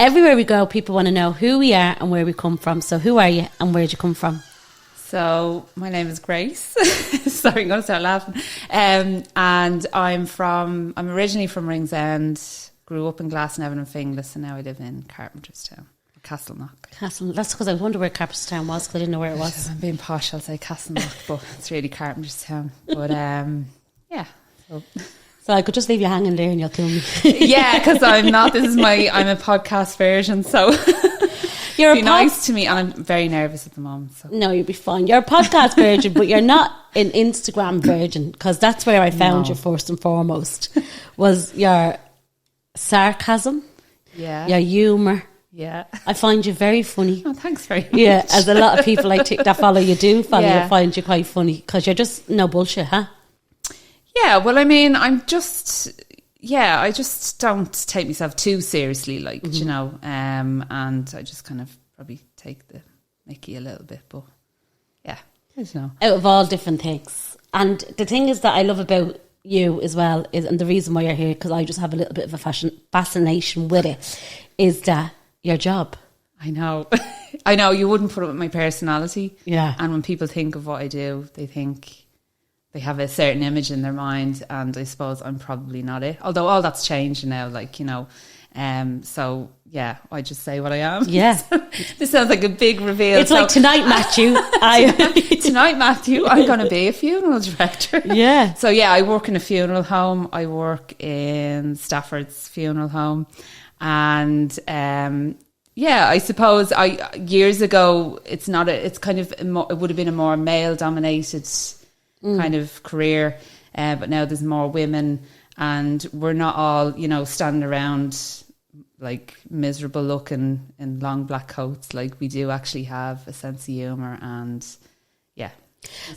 everywhere we go, people want to know who we are and where we come from. So who are you and where did you come from? So my name is Grace. Sorry, I'm going to start laughing. And I'm originally from Ringsend, grew up in Glasnevin and Finglas, and now I live in Carpenterstown, Castleknock. That's because I wonder where Carpenterstown was, because I didn't know where it was. If I'm being posh, I'll say Castleknock, but it's really Carpenterstown. But yeah. So I could just leave you hanging there and you'll kill me. Yeah, because I'm not. I'm a podcast version, so be nice to me. And I'm very nervous at the moment. So. No, you'll be fine. You're a podcast virgin, but you're not an Instagram virgin, because that's where I found you first and foremost, was your sarcasm, your humour. Yeah, I find you very funny. Oh, thanks very much. Yeah, as a lot of people that follow you do follow you, find you quite funny, because you're just no bullshit, huh? Yeah, well, I mean, I just don't take myself too seriously, like, you know, and I just kind of probably take the mickey a little bit, but yeah, I don't know. Out of all different things. And the thing is that I love about you as well, and the reason why you're here, because I just have a little bit of a fascination with it, is that your job. I know. I know, you wouldn't put it with my personality. Yeah. And when people think of what I do, they think they have a certain image in their mind, and I suppose I'm probably not it. Although all that's changed now, like, you know. So yeah, I just say what I am. Yeah. This sounds like a big reveal. It's like tonight, Matthew. Tonight, Matthew, I'm going to be a funeral director. Yeah. So yeah, I work in a funeral home. I work in Stafford's funeral home, and yeah, I suppose years ago it would have been a more male dominated kind of career, but now there's more women, and we're not all, you know, standing around like miserable looking in long black coats. Like, we do actually have a sense of humour, and yeah.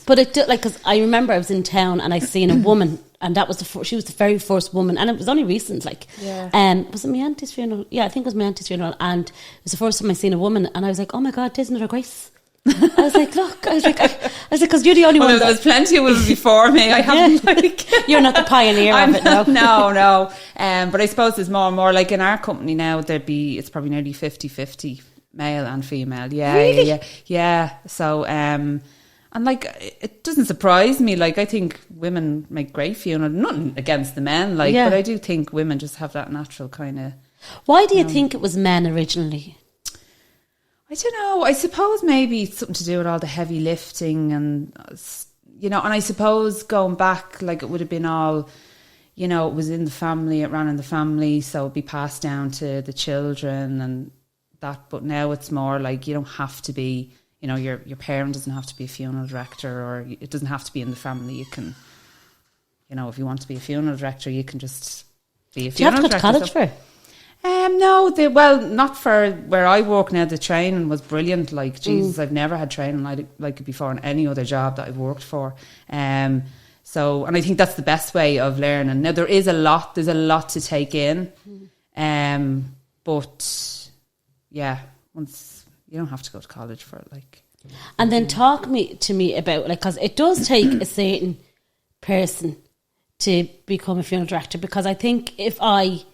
But it did, like, because I remember I was in town and I seen a woman, and that was she was the very first woman, and it was only recent, like, was it my auntie's funeral? Yeah, I think it was my auntie's funeral, and it was the first time I seen a woman, and I was like, oh my God, there's another Grace. I was like, look, because you're the only one. There was plenty of women before me. I haven't, like, you're not the pioneer of it, no. No. But I suppose there's more and more, like in our company now, it's probably nearly 50-50 male and female. Yeah, really? Yeah. So, and like, it doesn't surprise me. Like, I think women make great funeral. Nothing against the men, like, but I do think women just have that natural kind of. Why do you think it was men originally? I don't know. I suppose maybe it's something to do with all the heavy lifting, and, you know, and I suppose going back, like, it would have been all, you know, it was in the family, it ran in the family, so it'd be passed down to the children and that. But now it's more like, you don't have to be, you know, your parent doesn't have to be a funeral director, or it doesn't have to be in the family. You can, you know, if you want to be a funeral director, you can just be a funeral director. Do you have to go to college for it? No, not for where I work now. The training was brilliant. Like, Jesus, I've never had training like it before in any other job that I've worked for. So, and I think that's the best way of learning. Now, there's a lot to take in. But yeah, once you don't have to go to college for it, like. And then talk to me about, like, because it does take a certain person to become a funeral director, because I think if like,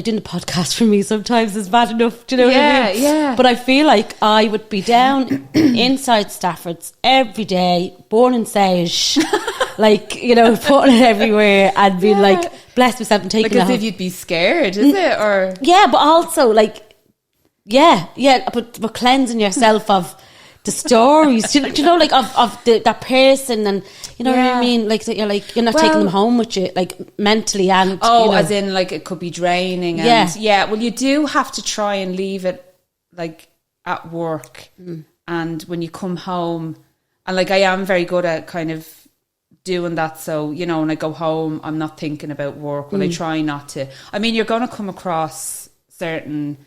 doing the podcast for me sometimes is bad enough, do you know what I mean? Yeah. But I feel like I would be down inside Stafford's every day, born in Sage, like, you know, putting it everywhere and being like, bless myself and taking it. Like, as if you'd be scared, is it? Or yeah, but also like, but cleansing yourself of the stories, do you know, like of that person, and you know what I mean, like that you're not taking them home with you, like mentally, and you know. As in, like, it could be draining, and well, you do have to try and leave it, like, at work, and when you come home, and like, I am very good at kind of doing that, so, you know, when I go home, I'm not thinking about work. Well, I try not to. I mean, you're going to come across certain,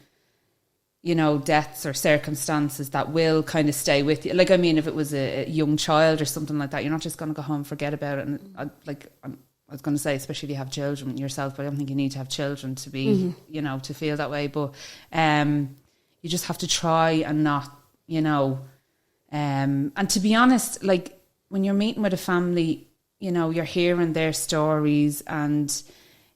you know, deaths or circumstances that will kind of stay with you. Like, I mean, if it was a young child or something like that, you're not just going to go home and forget about it. And I was going to say, especially if you have children yourself, but I don't think you need to have children to be, you know, to feel that way. But you just have to try and not, you know, and to be honest, like, when you're meeting with a family, you know, you're hearing their stories, and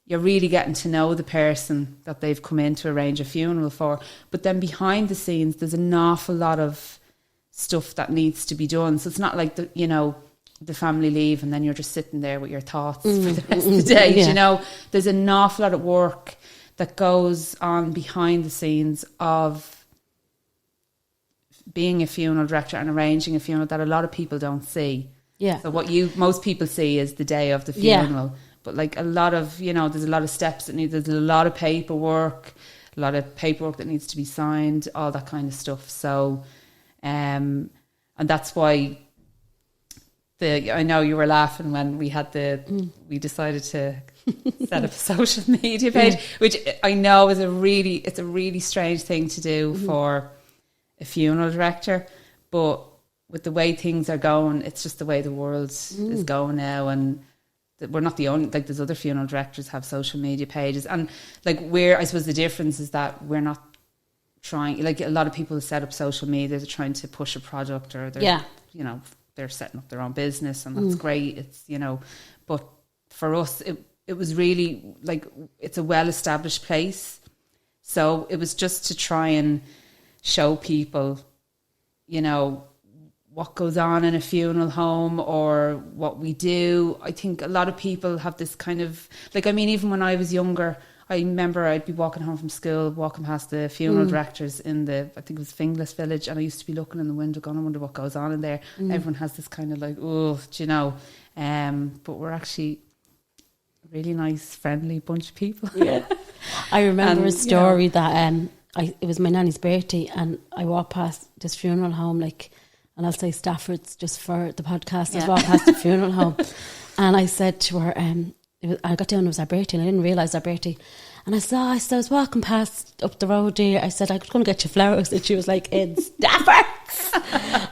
you're really getting to know the person that they've come in to arrange a funeral for. But then behind the scenes, there's an awful lot of stuff that needs to be done. So it's not like the family leave and then you're just sitting there with your thoughts for the rest of the day. You know, there's an awful lot of work that goes on behind the scenes of being a funeral director and arranging a funeral that a lot of people don't see. Yeah. So what most people see is the day of the funeral. Yeah. But like a lot of, you know, there's a lot of steps there's a lot of paperwork that needs to be signed, all that kind of stuff. So, and that's why I know you were laughing when we had we decided to set up a social media page, which I know is it's a really strange thing to do for a funeral director, but with the way things are going, it's just the way the world is going now, and we're not the only, like there's other funeral directors have social media pages, and like I suppose the difference is that we're not trying, like a lot of people set up social media, they're trying to push a product, or they're you know, they're setting up their own business, and that's great. It's, you know, but for us, it was really like, it's a well-established place. So it was just to try and show people, you know, what goes on in a funeral home or what we do. I think a lot of people have this kind of, like, I mean, even when I was younger, I remember I'd be walking home from school, walking past the funeral directors in I think it was Finglas Village, and I used to be looking in the window going, I wonder what goes on in there. Everyone has this kind of like, oh, do you know? But we're actually a really nice, friendly bunch of people. Yeah. I remember a story that it was my nanny's birthday, and I walked past this funeral home, like, and I'll say Stafford's just for the podcast. I walked past the funeral home, and I said to her, I got down, it was her birthday, and I didn't realise her birthday. And I was walking past up the road there. I said, I was going to get you flowers. And she was like, in Stafford's.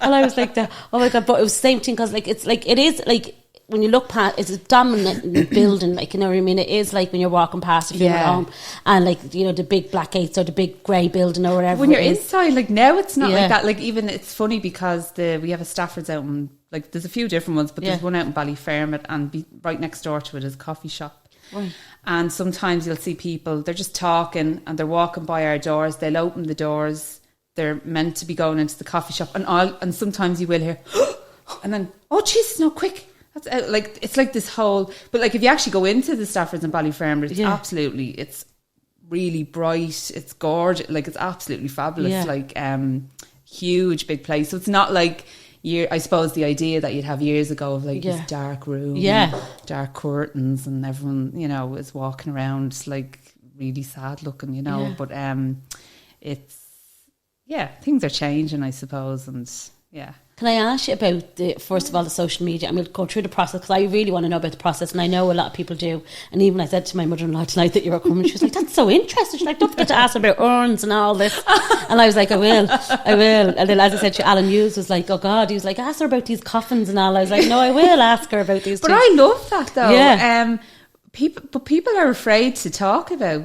And I was like, oh my God. But it was the same thing, because like, it's like, it is like, when you look past, it's a dominant building, like, you know what I mean? It is like when you're walking past a funeral home, and like, you know, the big black gates or the big grey building or whatever. When you're inside, like now it's not like that. Like even, it's funny because we have a Stafford's out in, like, there's a few different ones, but there's one out in Ballyfermot, and right next door to it is a coffee shop. Right. And sometimes you'll see people, they're just talking and they're walking by our doors. They'll open the doors. They're meant to be going into the coffee shop, and sometimes you will hear, and then, oh Jesus, no, quick. That's like, it's like this whole, but like if you actually go into the Staffords and Ballyfermot, it's absolutely, it's really bright, it's gorgeous, like it's absolutely fabulous, like huge big place. So it's not like I suppose the idea that you'd have years ago of like this dark room, dark curtains, and everyone, you know, is walking around like really sad looking, you know. But it's things are changing, I suppose, and Can I ask you about first of all, the social media? I'm going to go through the process, because I really want to know about the process, and I know a lot of people do. And even I said to my mother-in-law tonight that you were coming, she was like, that's so interesting. She's like, don't forget to ask about urns and all this. And I was like, I will. And then, as I said to Alan Hughes, was like, oh God, he was like, ask her about these coffins and all. I was like, no, I will ask her about these But things. I love that though. Yeah. People are afraid to talk about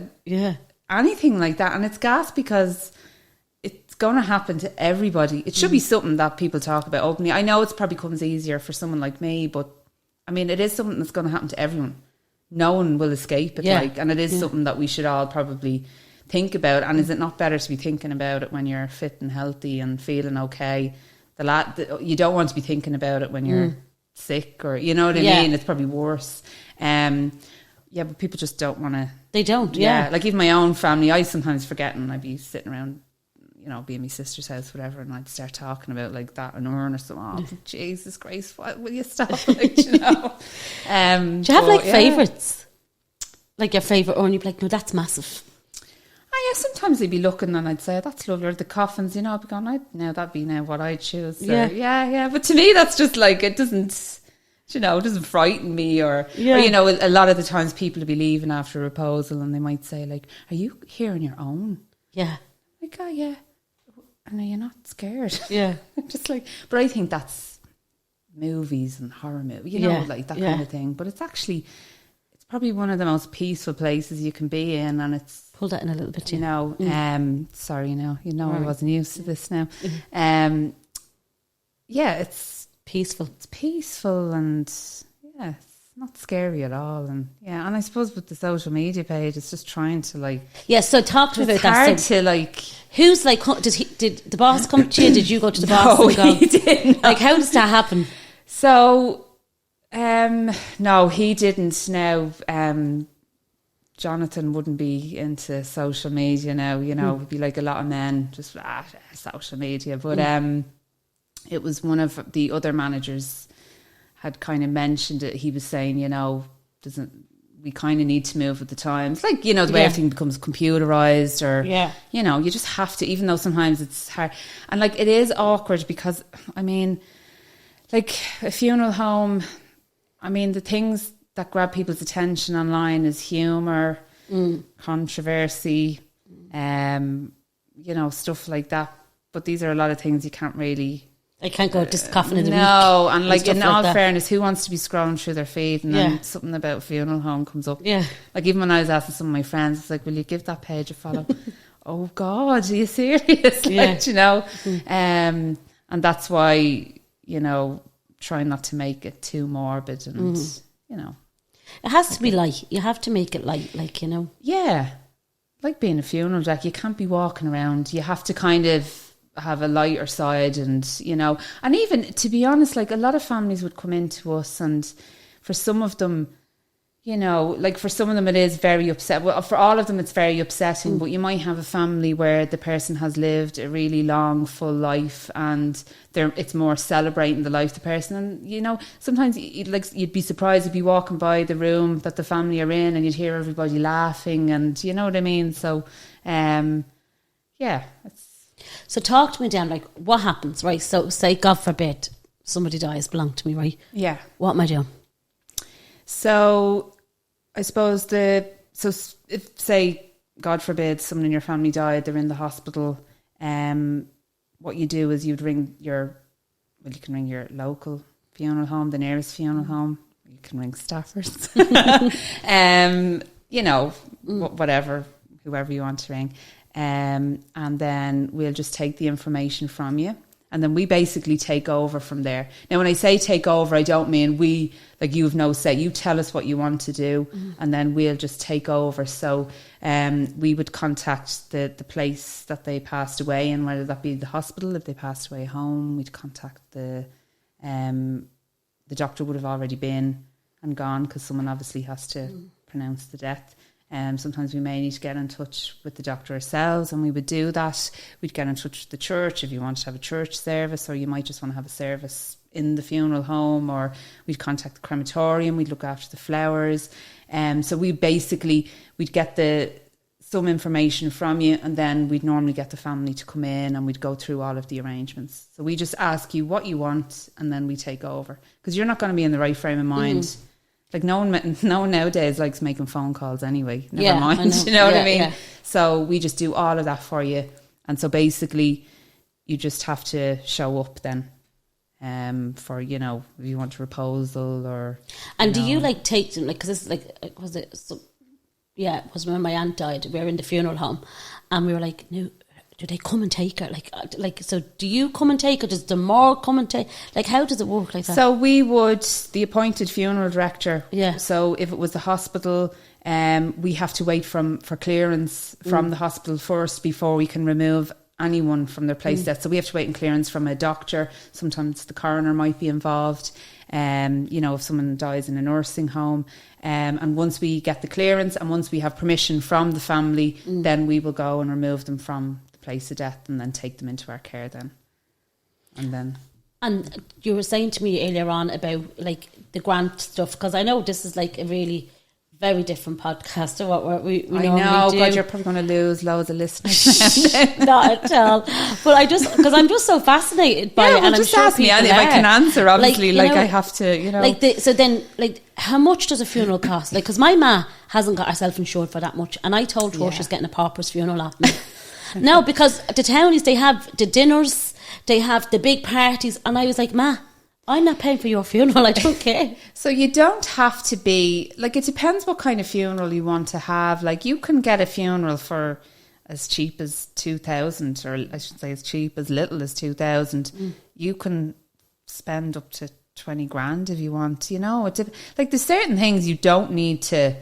anything like that, and it's gas, because it's going to happen to everybody. It should be something that people talk about openly. I know it's probably comes easier for someone like me, but I mean, it is something that's going to happen to everyone. No one will escape it, and it is something that we should all probably think about. And is it not better to be thinking about it when you're fit and healthy and feeling okay? You don't want to be thinking about it when you're sick, or you know what I mean? It's probably worse. But people just don't want to. They don't, Like even my own family, I sometimes forget, and I'd be sitting around, you know, be in my sister's house, whatever, and I'd start talking about like that and urn or something. Oh, Jesus Christ, what will you stop? Like, you know. Do you have like favourites? Like your favourite urn, you'd be like, no, that's massive. Sometimes I'd be looking and I'd say, that's lovely. Or the coffins, you know, I'd be going, that'd be what I'd choose. So, but to me, that's just like, it doesn't, you know, it doesn't frighten me, or you know, a lot of the times people will be leaving after a proposal and they might say like, are you here on your own? Yeah. Like, oh yeah. And are you not scared? Yeah. Just like, but I think that's movies and horror movies, you know, like that kind of thing. But it's actually, it's probably one of the most peaceful places you can be in, and it's, pull that in a little bit, you know. Sorry, I wasn't used to this now. It's peaceful. It's peaceful, and it's not scary at all. And and I suppose with the social media page, it's just trying to like. Yeah, so talk to me about that. It's hard to like. Who's like? Did the boss come to you? Did you go to the boss? No, he didn't. Like, how does that happen? So, no, he didn't. Now, Jonathan wouldn't be into social media now. You know, would be like a lot of men, just social media. But it was one of the other managers had kind of mentioned it. He was saying, you know, we kind of need to move with the times. Like, you know, the way everything becomes computerized or, you know, you just have to, even though sometimes it's hard. And like, it is awkward because, I mean, like a funeral home, I mean, the things that grab people's attention online is humour, controversy, you know, stuff like that. But these are a lot of things you can't really... I can't go just coughing in the week. No, and like in all fairness, who wants to be scrolling through their feed and then something about funeral home comes up? Yeah. Like even when I was asking some of my friends, it's like, will you give that page a follow? Oh God, are you serious? Like, you know? And that's why, you know, try not to make it too morbid and, you know. It has to be light. You have to make it light, like, you know. Yeah. Like being a funeral director, you can't be walking around. You have to kind of have a lighter side and, you know, and even to be honest, like a lot of families would come into us and for some of them, you know, like for some of them it is very upset. Well, for all of them it's very upsetting, but you might have a family where the person has lived a really long, full life and it's more celebrating the life of the person. And, you know, sometimes you'd be surprised if you walking by the room that the family are in and you'd hear everybody laughing and you know what I mean? So, So talk to me, Dan, like what happens, right? So say, God forbid, somebody dies, belong to me, right? Yeah. What am I doing? So I suppose if say, God forbid, someone in your family died, they're in the hospital, what you do is you can ring your local funeral home, the nearest funeral home. You can ring Stafford's. You know, whatever, whoever you want to ring. And then we'll just take the information from you and then we basically take over from there. Now when I say take over, I don't mean we, like you have no say, you tell us what you want to do and then we'll just take over. So we would contact the place that they passed away in, whether that be the hospital, if they passed away home, we'd contact the doctor would have already been and gone because someone obviously has to pronounce the death. Sometimes we may need to get in touch with the doctor ourselves and we would do that. We'd get in touch with the church if you want to have a church service or you might just want to have a service in the funeral home, or we'd contact the crematorium, we'd look after the flowers. So we'd get some information from you and then we'd normally get the family to come in and we'd go through all of the arrangements. So we just ask you what you want and then we take over because you're not going to be in the right frame of mind. Like no one nowadays likes making phone calls anyway. Never mind, you know what I mean? Yeah. So we just do all of that for you. And so basically you just have to show up then for, you know, if you want a proposal or... And do you like take them, like, because it's like, it was when my aunt died, we were in the funeral home and we were like, no, do they come and take her? Like, so do you come and take her? Does the morgue come and take? Like, how does it work like that? So we would, the appointed funeral director. Yeah. So if it was the hospital, we have to wait for clearance from the hospital first before we can remove anyone from their place death. So we have to wait in clearance from a doctor. Sometimes the coroner might be involved. You know, if someone dies in a nursing home. And once we get the clearance and once we have permission from the family, then we will go and remove them from place of death and then take them into our care then. And you were saying to me earlier on about like the grant stuff, because I know this is like a really very different podcast to what we normally do. God, you're probably going to lose loads of listeners. Not at all. But because I'm just so fascinated by it. Well, and just I'm sure ask me any if I can answer, obviously, like I have to, you know. So then, how much does a funeral cost? Like, because my ma hasn't got herself insured for that much, and I told her she's getting a pauper's funeral off me. No, because the townies, they have the dinners, they have the big parties, and I was like, Ma, I'm not paying for your funeral, I don't care. So you don't have to be, like, it depends what kind of funeral you want to have. Like, you can get a funeral for as cheap as 2,000, or I should say as cheap, as little as 2,000. You can spend up to 20 grand if you want, you know. Like there's certain things you don't need to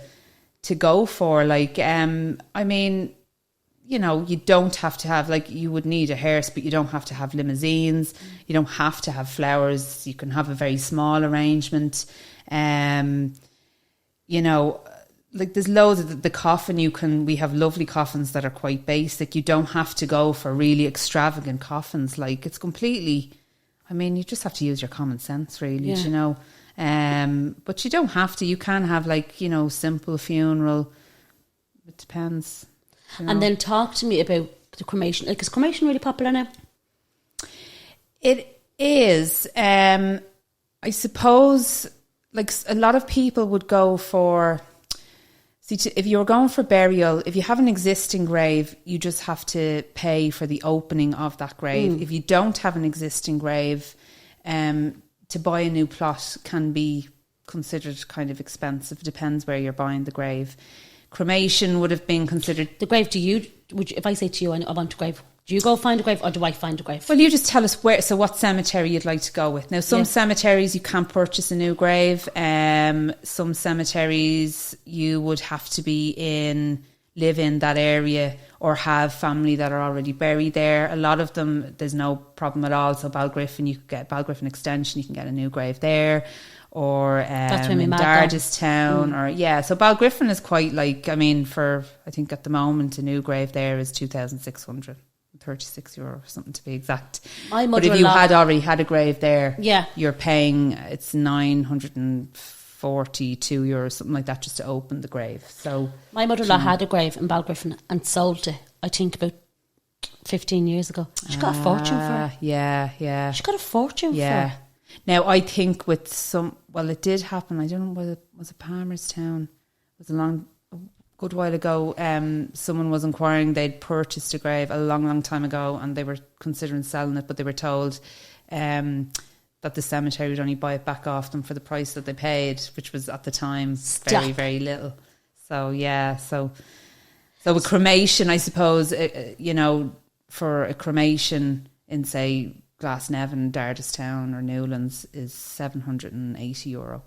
go for. Like, I mean, you know, you don't have to have, like, you would need a hearse, but you don't have to have limousines. You don't have to have flowers. You can have a very small arrangement. You know, like there's loads of the coffin we have lovely coffins that are quite basic. You don't have to go for really extravagant coffins. Like, it's completely, I mean, you just have to use your common sense, really, you know. But you don't have to. You can have, like, you know, simple funeral. It depends. You know. And then talk to me about the cremation. Like, is cremation really popular now? It is. I suppose, like, a lot of people would go for... See, if you're going for burial, if you have an existing grave, you just have to pay for the opening of that grave. If you don't have an existing grave, to buy a new plot can be considered kind of expensive. Depends where you're buying the grave. Cremation would have been considered... The grave, if I say to you, I want a grave, do you go find a grave or do I find a grave? Well, you just tell us what cemetery you'd like to go with. Now, some cemeteries you can't purchase a new grave. Some cemeteries you would have to live in that area or have family that are already buried there. A lot of them, there's no problem at all. So Balgriffin, you could get Balgriffin Extension, you can get a new grave there. Or in Dardistown, or so Balgriffin is quite, like, I mean, I think at the moment a new grave there is €2,636 or something, to be exact. But if you had already had a grave there, you're paying, it's €942 something like that, just to open the grave. So my mother-in-law had a grave in Balgriffin and sold it, I think, about 15 years ago. She got a fortune for it. Yeah. She got a fortune for it. Now, I think with it did happen. I don't know whether it was Palmerstown. It was a good while ago. Someone was inquiring. They'd purchased a grave a long, long time ago, and they were considering selling it, but they were told that the cemetery would only buy it back off them for the price that they paid, which was at the time very, very little. So so with cremation, I suppose, you know, for a cremation in, say, Glasnevin, Dardistown or Newlands is €780.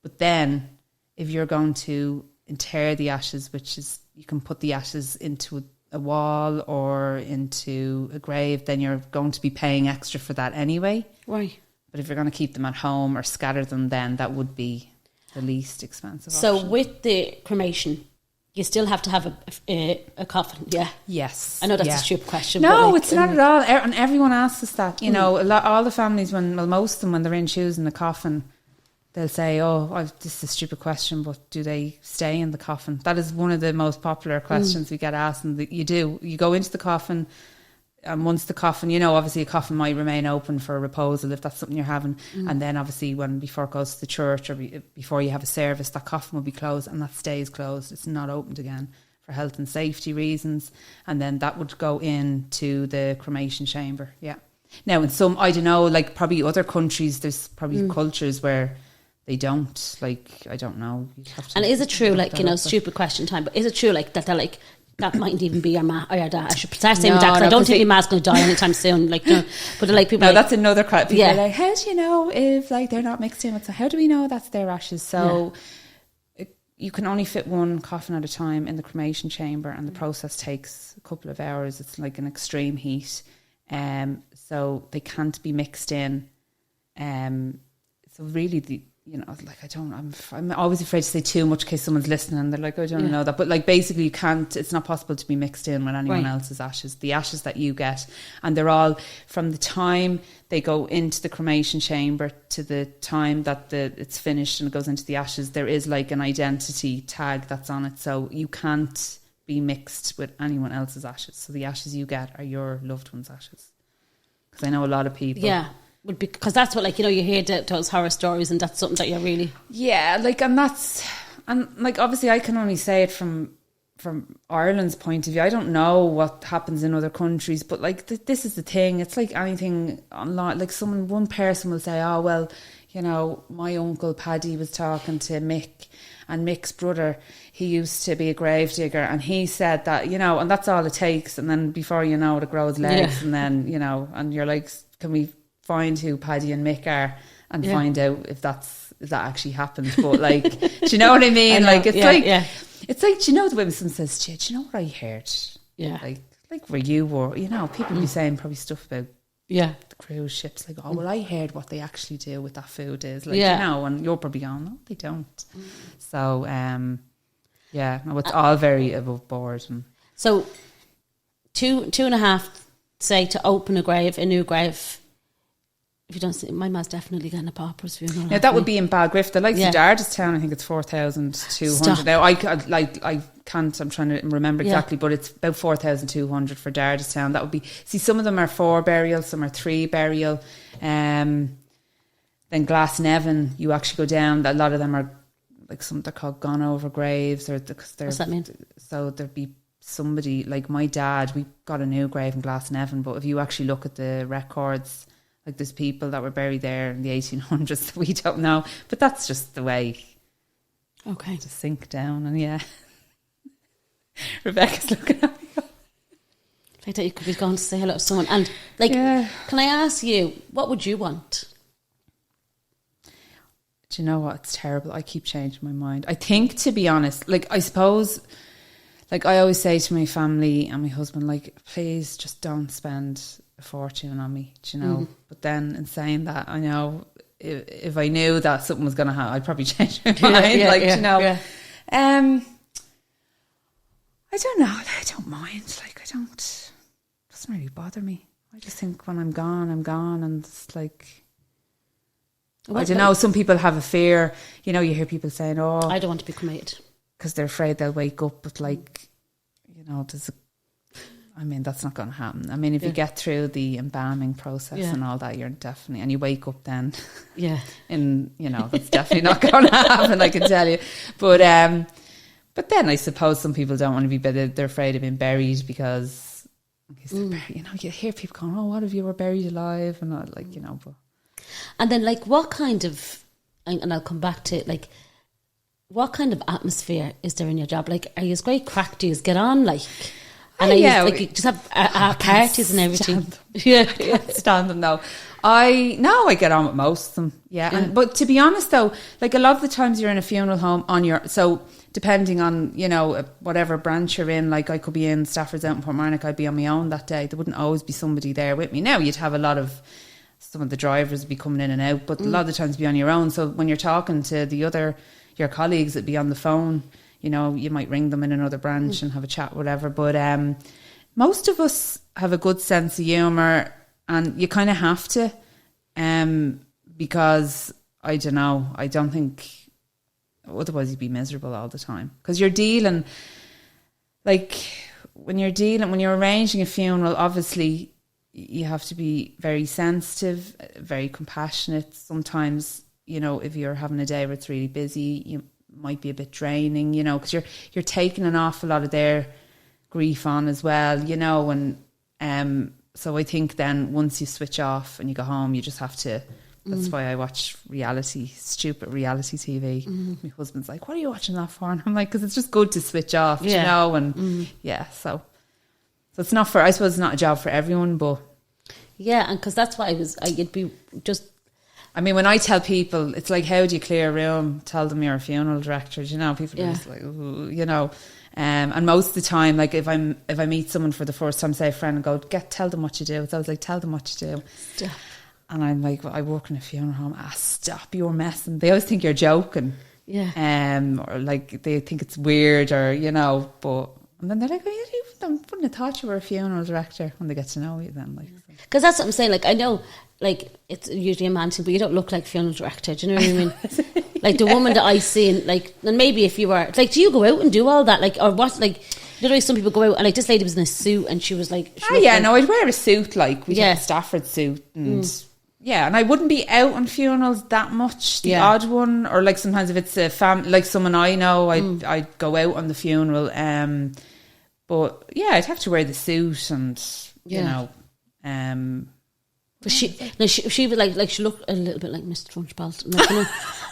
But then if you're going to inter the ashes, which is, you can put the ashes into a wall or into a grave, then you're going to be paying extra for that anyway. Right. But if you're going to keep them at home or scatter them, then that would be the least expensive option. So with the cremation, you still have to have a coffin, yeah? Yes. I know that's a stupid question. No, it's not at all. And everyone asks us that. You know, all the families, most of them, when they're in choosing the coffin, they'll say, this is a stupid question, but do they stay in the coffin? That is one of the most popular questions we get asked. And you do. You go into the coffin, and once the coffin, you know, obviously a coffin might remain open for a reposal if that's something you're having. And then obviously before it goes to the church or before you have a service, that coffin will be closed, and that stays closed. It's not opened again for health and safety reasons. And then that would go into the cremation chamber. Yeah. Now in some, I don't know, like probably other countries, there's probably cultures where they don't, like, I don't know. And is it true, like, you know, stupid question time, but is it true, like, that they're like, that mightn't even be your ma or your dad? I should start saying dad, because I don't think your ma's going to die anytime soon. Like, you know, but like people. No, like, that's another crap. People are like, how do you know if, like, they're not mixed in with? How do we know that's their ashes? So you can only fit one coffin at a time in the cremation chamber, and the process takes a couple of hours. It's like an extreme heat, so they can't be mixed in. So really, you know, like, I'm always afraid to say too much in case someone's listening and they're like, I don't know that. But like, basically you can't, it's not possible to be mixed in with anyone else's ashes. The ashes that you get, and they're all from the time they go into the cremation chamber to the time that it's finished and it goes into the ashes, there is like an identity tag that's on it. So you can't be mixed with anyone else's ashes. So the ashes you get are your loved one's ashes. Because I know a lot of people. Yeah. Because that's what, like, you know, you hear those horror stories, and that's something that you're really... Yeah, like, and like, obviously I can only say it from Ireland's point of view. I don't know what happens in other countries, but like, this is the thing. It's like anything online. Like, one person will say, oh, well, you know, my uncle Paddy was talking to Mick, and Mick's brother, he used to be a gravedigger, and he said that, you know, and that's all it takes. And then before you know it grows legs, and then, you know, and you're like, can we find who Paddy and Mick are? and find out if that actually happened. But like, do you know what I mean? Like, it's it's like, do you know the way someone says, do you know what I heard? Yeah. Like where you were, you know, people be saying probably stuff about the cruise ships, like, oh, well, I heard what they actually do with that food is, like, you know, and you're probably going, no, they don't. So, no, it's all very above board. And so, 2.5, say, to open a new grave. If you don't see, my ma's definitely getting a pauper's funeral. Now that would be in Balgriff. The likes of Dardistown, I think it's 4,200. Now I can't. I'm trying to remember exactly, but it's about 4,200 for Dardistown. That would be. See, some of them are 4 burial, some are 3 burial. Then Glasnevin, you actually go down. A lot of them are like some they're called gone over graves, or what's that mean? So there'd be somebody like my dad. We got a new grave in Glasnevin, but if you actually look at the records. Like there's people that were buried there in the 1800s that we don't know, but that's just the way. Okay, to sink down, and Rebecca's looking at me. I thought you could be going to say hello to someone, and like, can I ask you, what would you want? Do you know what? It's terrible. I keep changing my mind. I think, to be honest, like I suppose, like I always say to my family and my husband, like, please just don't spend a fortune on me, do you know? But then in saying that, I know if I knew that something was going to happen, I'd probably change my mind. You know, I don't know. I don't mind. Like, it doesn't really bother me. I just think when I'm gone, and it's like, I don't know. Some people have a fear. You know, you hear people saying, "Oh, I don't want to be cremated," because they're afraid they'll wake up. But like, you know, I mean, that's not going to happen. I mean, if you get through the embalming process and all that, you're definitely, and you wake up then, in, you know, that's definitely not going to happen, I can tell you. But then I suppose some people don't want to be buried, they're afraid of being buried because, you know, you hear people going, oh, what if you were buried alive? And not, like, you know. But. And then, like, what kind of, and I'll come back to, like, what kind of atmosphere is there in your job? Like, are you as great crack? Do you get on, like... And you just have parties and everything. I can't stand them though. I get on with most of them. But to be honest though, like a lot of the times you're in a funeral home so depending on, you know, whatever branch you're in, like I could be in Stafford's out in Portmarnock, I'd be on my own that day. There wouldn't always be somebody there with me. Now you'd have some of the drivers would be coming in and out, but a lot of the times be on your own. So when you're talking to your colleagues, it'd be on the phone. You know, you might ring them in another branch and have a chat, whatever. But most of us have a good sense of humour, and you kind of have to, because I don't know. I don't think otherwise you'd be miserable all the time because you're dealing. Like when you're arranging a funeral, obviously you have to be very sensitive, very compassionate. Sometimes, you know, if you're having a day where it's really busy, you might be a bit draining, you know, because you're taking an awful lot of their grief on as well, you know, and so I think then once you switch off and you go home, you just have to. That's why I watch stupid reality TV. My husband's like, "What are you watching that for?" And I'm like, "Because it's just good to switch off, you know." And so it's not I suppose it's not a job for everyone, but and because that's why you'd be just. I mean, when I tell people, it's like, how do you clear a room? Tell them you're a funeral director. You know, people are just like, ooh, you know. And most of the time, like if I meet someone for the first time, say a friend, and go, tell them what you do. It's always like, tell them what you do. Stop. And I'm like, well, I work in a funeral home. Stop, you're messing. They always think you're joking. Yeah. Or like they think it's weird, or you know. And then they're like, oh, I wouldn't have thought you were a funeral director when they get to know you. Then, like, because that's what I'm saying. Like, I know. Like, it's usually a man thing, but you don't look like funeral director. Do you know what I mean? Like, the woman that I see, and maybe if you were, like, do you go out and do all that? Like, or what, like, you know, some people go out, and like, this lady was in a suit, and she was like... no, I'd wear a suit, like, we'd have a Stafford suit, and... Yeah, and I wouldn't be out on funerals that much, the odd one, or like sometimes if it's a family, like someone I know, I'd go out on the funeral, but yeah, I'd have to wear the suit and, you know, But she was like she looked a little bit like Mr. Trunchbull,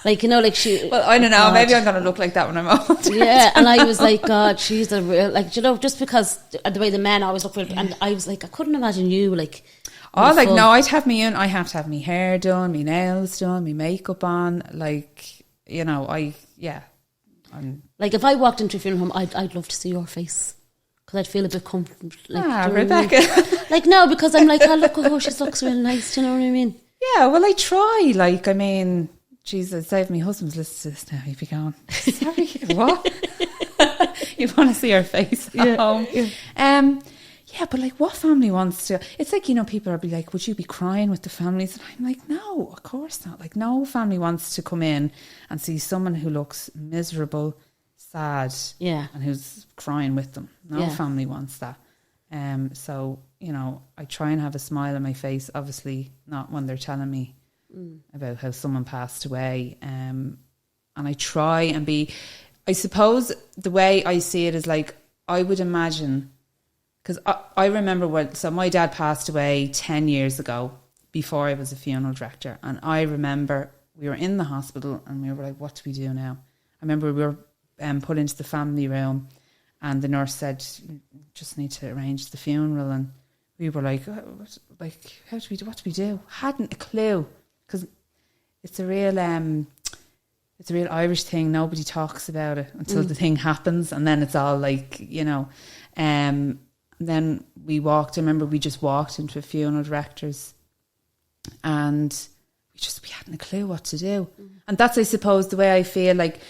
like she. Well, I don't know. God. Maybe I'm going to look like that when I'm old. Yeah, and I was like, God, she's a real just because the way the men always look for it, and I was like, I couldn't imagine you like. Oh, like no, I have to have my hair done, my nails done, my makeup on, like I'm like if I walked into a funeral home, I'd love to see your face. Because I'd feel a bit comfortable. Like, Rebecca. Like, no, because I'm like, oh, look at her, she looks real nice, do you know what I mean? Yeah, well, I try. Like, I mean, Jesus, save my husband's listen to this now, he'd be going, sorry, what? You want to see her face at home? Yeah. Yeah, but like, what family wants to? It's like, people are be like, would you be crying with the families? And I'm like, no, of course not. Like, no family wants to come in and see someone who looks miserable, sad, and who's crying with them. No family wants that. So, I try and have a smile on my face, obviously not when they're telling me about how someone passed away. And I try and I suppose the way I see it is like, I would imagine, because I remember so my dad passed away 10 years ago before I was a funeral director. And I remember we were in the hospital and we were like, what do we do now? I remember we were put into the family room and the nurse said, just need to arrange the funeral. And we were like, what do we do? Hadn't a clue, because it's a real Irish thing. Nobody talks about it until the thing happens, and then it's all like, then we walked. I remember we just walked into a funeral director's, and we hadn't a clue what to do. And that's, I suppose, the way I feel like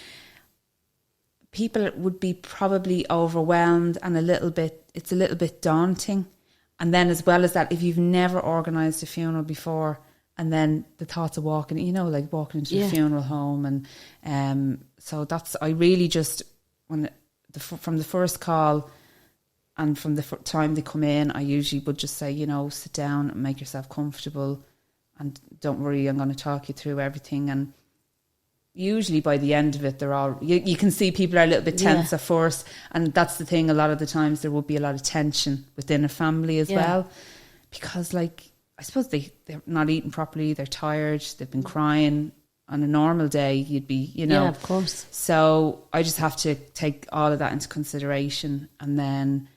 people would be probably overwhelmed and it's a little bit daunting. And then as well as that, if you've never organised a funeral before, and then the thoughts of walking into a funeral home. And so that's, I really just, from the first call and from the time they come in, I usually would just say, sit down and make yourself comfortable and don't worry, I'm going to talk you through everything. And usually by the end of it, they're all, you can see people are a little bit tense at first. And that's the thing, a lot of the times there would be a lot of tension within a family as well. Because like, I suppose they're not eating properly, they're tired, they've been crying. On a normal day, you'd be, Yeah, of course. So I just have to take all of that into consideration. And then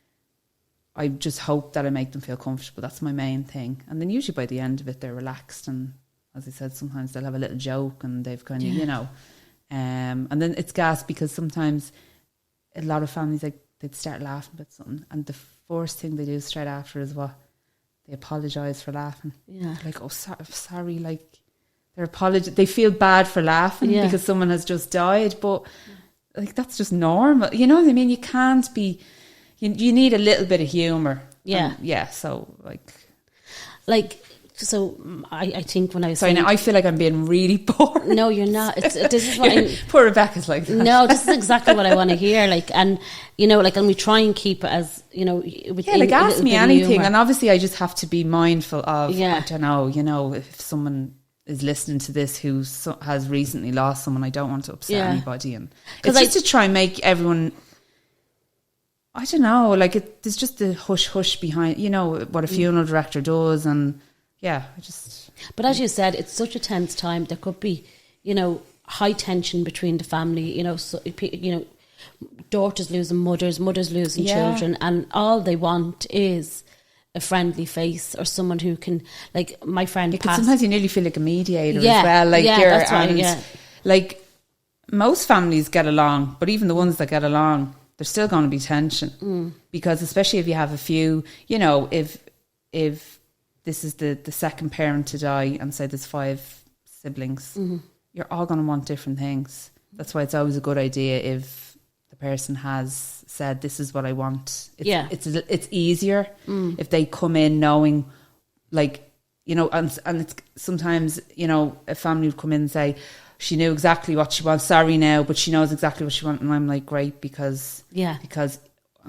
I just hope that I make them feel comfortable. That's my main thing. And then usually by the end of it, they're relaxed. And as I said, sometimes they'll have a little joke and they've kind of, and then it's gas, because sometimes a lot of families, like, they'd start laughing about something. And the first thing they do straight after is what? They apologise for laughing. Yeah. They're like, oh, sorry, like, they feel bad for laughing because someone has just died, but like, that's just normal. You know what I mean? You can't be, you need a little bit of humour. Yeah. So I think when I was saying, I feel like I'm being really boring. No, you're not. This is what poor Rebecca's like that. No, this is exactly what I want to hear. Like, and and we try and keep it as ask me anything, and obviously I just have to be mindful of. I don't know. If someone is listening to this who has recently lost someone, I don't want to upset anybody, and it's just to try and make everyone. I don't know. Like, there's just the hush behind. What a funeral director does, and. Yeah, But as you said, it's such a tense time. There could be, high tension between the family. Daughters losing mothers losing children, and all they want is a friendly face or someone who can, like, my friend. Sometimes you nearly feel like a mediator as well. Like, that's right. Like, most families get along, but even the ones that get along, there's still going to be tension because, especially if you have a few, if this is the second parent to die and say there's 5 siblings, you're all going to want different things. That's why it's always a good idea if the person has said, this is what I want. It's easier if they come in knowing, like, and it's sometimes, a family would come in and say, she knew exactly what she wants, sorry now, but she knows exactly what she wants. And I'm like, great, because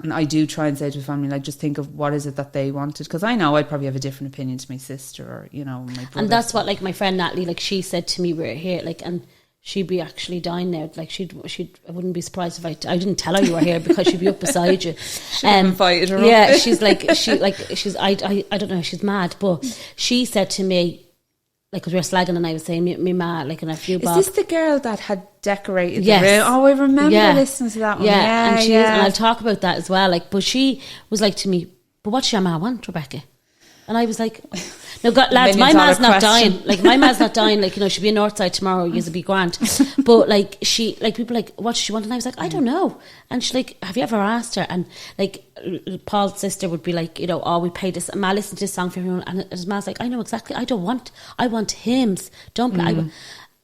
and I do try and say to the family, like, just think of what is it that they wanted. Because I know I'd probably have a different opinion to my sister or, my brother. And that's what, like, my friend Natalie, like, she said to me, we're here, like, and she'd be actually dying now. Like I wouldn't be surprised if I didn't tell her you were here, because she'd be up beside you. Invited her yeah, up. she's I don't know, she's mad, but she said to me, like, because we were slagging and I was saying, me ma, like, and a few Bob. Is this the girl that had decorated the room? Oh, I remember listening to that one. Yeah, and and I'll talk about that as well. Like, but she was like to me, but what does your ma want, Rebecca? And I was like, no, God, lads, my ma's not dying. Like, my ma's not dying. Like, you know, she'll be in Northside tomorrow. You'll be grand. But like, people like, what does she want? And I was like, I don't know. And she's like, have you ever asked her? And like, Paul's sister would be like, you know, oh, we pay this. Ma, listen to this song for everyone. And his ma's like, I know exactly. I want hymns. Don't play.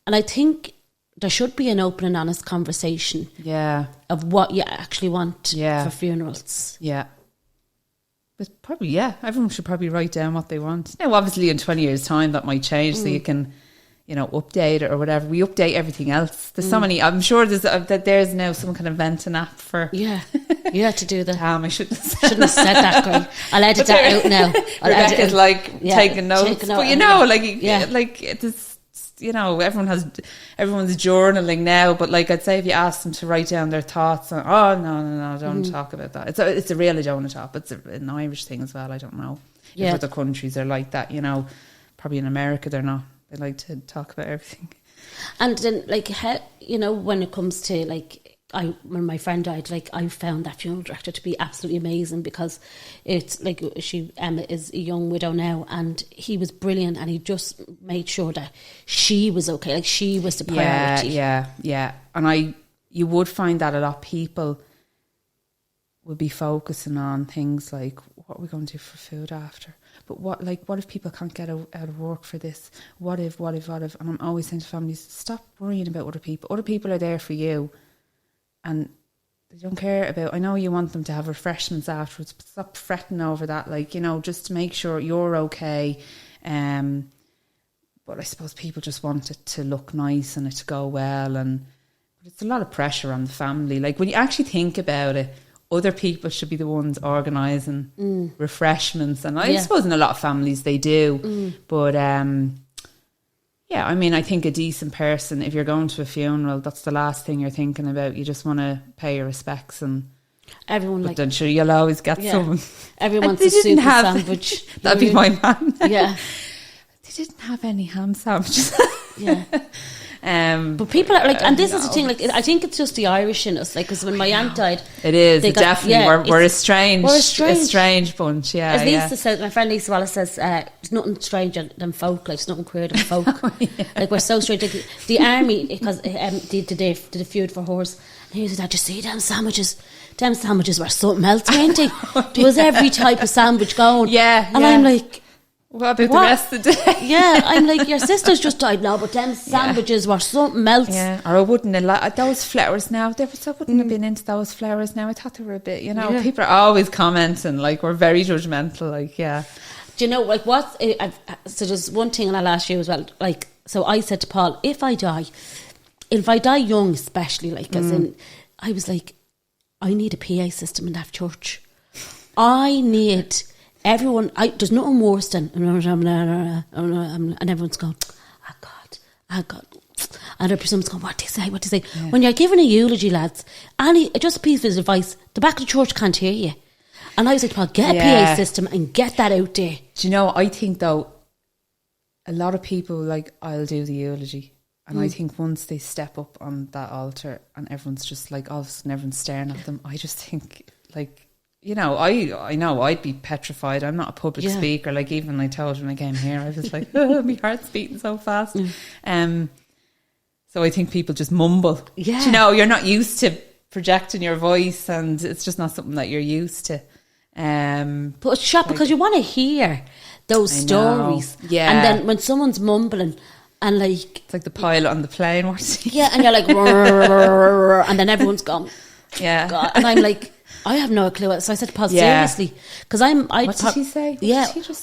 And I think there should be an open and honest conversation. Yeah. Of what you actually want for funerals. Yeah. But probably, everyone should probably write down what they want. Now, obviously, in 20 years' time, that might change, so you can, you know, update it or whatever. We update everything else. There's so many. I'm sure there's now some kind of venting app for. Yeah, to do that. I shouldn't have said that, girl. I'll edit that out now. Rebecca's taking notes, but you know, like it's. You know, everyone's journaling now, but like I'd say, if you ask them to write down their thoughts, no, don't talk about that. It's a real, I don't want to talk. It's an Irish thing as well. I don't know if other countries are like that. You know, probably in America they're not. They like to talk about everything. And then, like, you know, when it comes to like, when my friend died, like, I found that funeral director to be absolutely amazing, because it's like Emma is a young widow now, and he was brilliant, and he just made sure that she was okay, like she was the priority. Yeah. And you would find that a lot of people would be focusing on things like, what are we going to do for food after? But what if people can't get out of work for this? What if? And I'm always saying to families, stop worrying about other people. Other people are there for you. And they don't care about, I know you want them to have refreshments afterwards, but stop fretting over that, like, you know, just to make sure you're okay. But I suppose people just want it to look nice and it to go well. But it's a lot of pressure on the family. Like, when you actually think about it, other people should be the ones organising refreshments. And I suppose in a lot of families they do. But yeah, I mean, I think a decent person, if you're going to a funeral, that's the last thing you're thinking about. You just want to pay your respects, and everyone, but then sure, you'll always get someone. Everyone wants a soup sandwich. That'd be my man. Yeah, they didn't have any ham sandwiches. Yeah. But people are like, and this is the thing, like, I think it's just the Irish in us, like, because when my aunt died, it is definitely we're a strange bunch. Yeah, as Lisa says, my friend Lisa Wallace says, there's nothing stranger than folk, like, there's nothing queer than folk. Like, we're so strange. Like, the army, because did the feud for horse, and he said, "Did you see them sandwiches? Them sandwiches were something else, weren't they?" There was every type of sandwich going. And I'm like, what about the rest of the day? Yeah, I'm like, your sister's just died now, but them sandwiches were something else. Yeah, or I wouldn't have those flowers now. I wouldn't have been into those flowers now. I thought they were a bit, you know, people are always commenting, like, we're very judgmental, like, yeah. Do you know, like, so there's one thing, and I'll ask you as well, like, so I said to Paul, if I die young especially, like, as in, I was like, I need a PA system in that church. I need... Everyone, there's nothing worse than, and everyone's going, oh God. And someone's going, what do you say? Yeah. When you're giving a eulogy, lads, just a piece of advice, the back of the church can't hear you. And I was like, Paul, get a PA system and get that out there. Do you know, I think, though, a lot of people, like, I'll do the eulogy. And I think once they step up on that altar and everyone's just like, all of a sudden everyone's staring at them, I just think, like, you know, I know I'd be petrified. I'm not a public speaker. Like, even I told you when I came here, I was like, my heart's beating so fast. So I think people just mumble. Yeah. You know, you're not used to projecting your voice, and it's just not something that you're used to. But it's shocking, because you want to hear those stories. Yeah. And then when someone's mumbling, and like... It's like the pilot on the plane. Yeah, and you're like... and then everyone's gone. Yeah. God. And I'm like... I have no clue. So I said to Paul, seriously, because what did he say?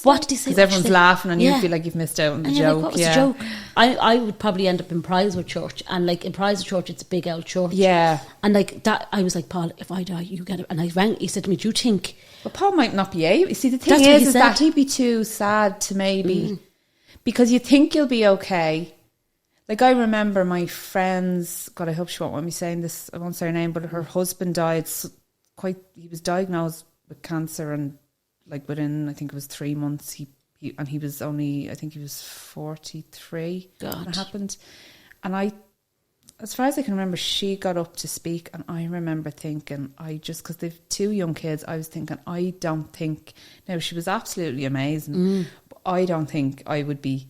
What did he say? Because everyone's laughing and you feel like you've missed out on the joke. Like, what was the joke? I would probably end up in Prizewood Church, and like in Prizewood Church, it's a big old church. Yeah. And like that, I was like, Paul, if I die, you get it. And I rang. He said to me, "Do you think?" Well, Paul might not be able. See, the thing is that he'd be too sad to maybe, because you think you'll be okay. Like, I remember my friends, God, I hope she won't want me saying this, I won't say her name, but her husband died he was diagnosed with cancer, and like within, I think it was 3 months, he was only, I think he was 43 when it happened. And as far as I can remember, she got up to speak, and I remember thinking, because they've 2 young kids, I was thinking, I don't think, now she was absolutely amazing, but I don't think I would be,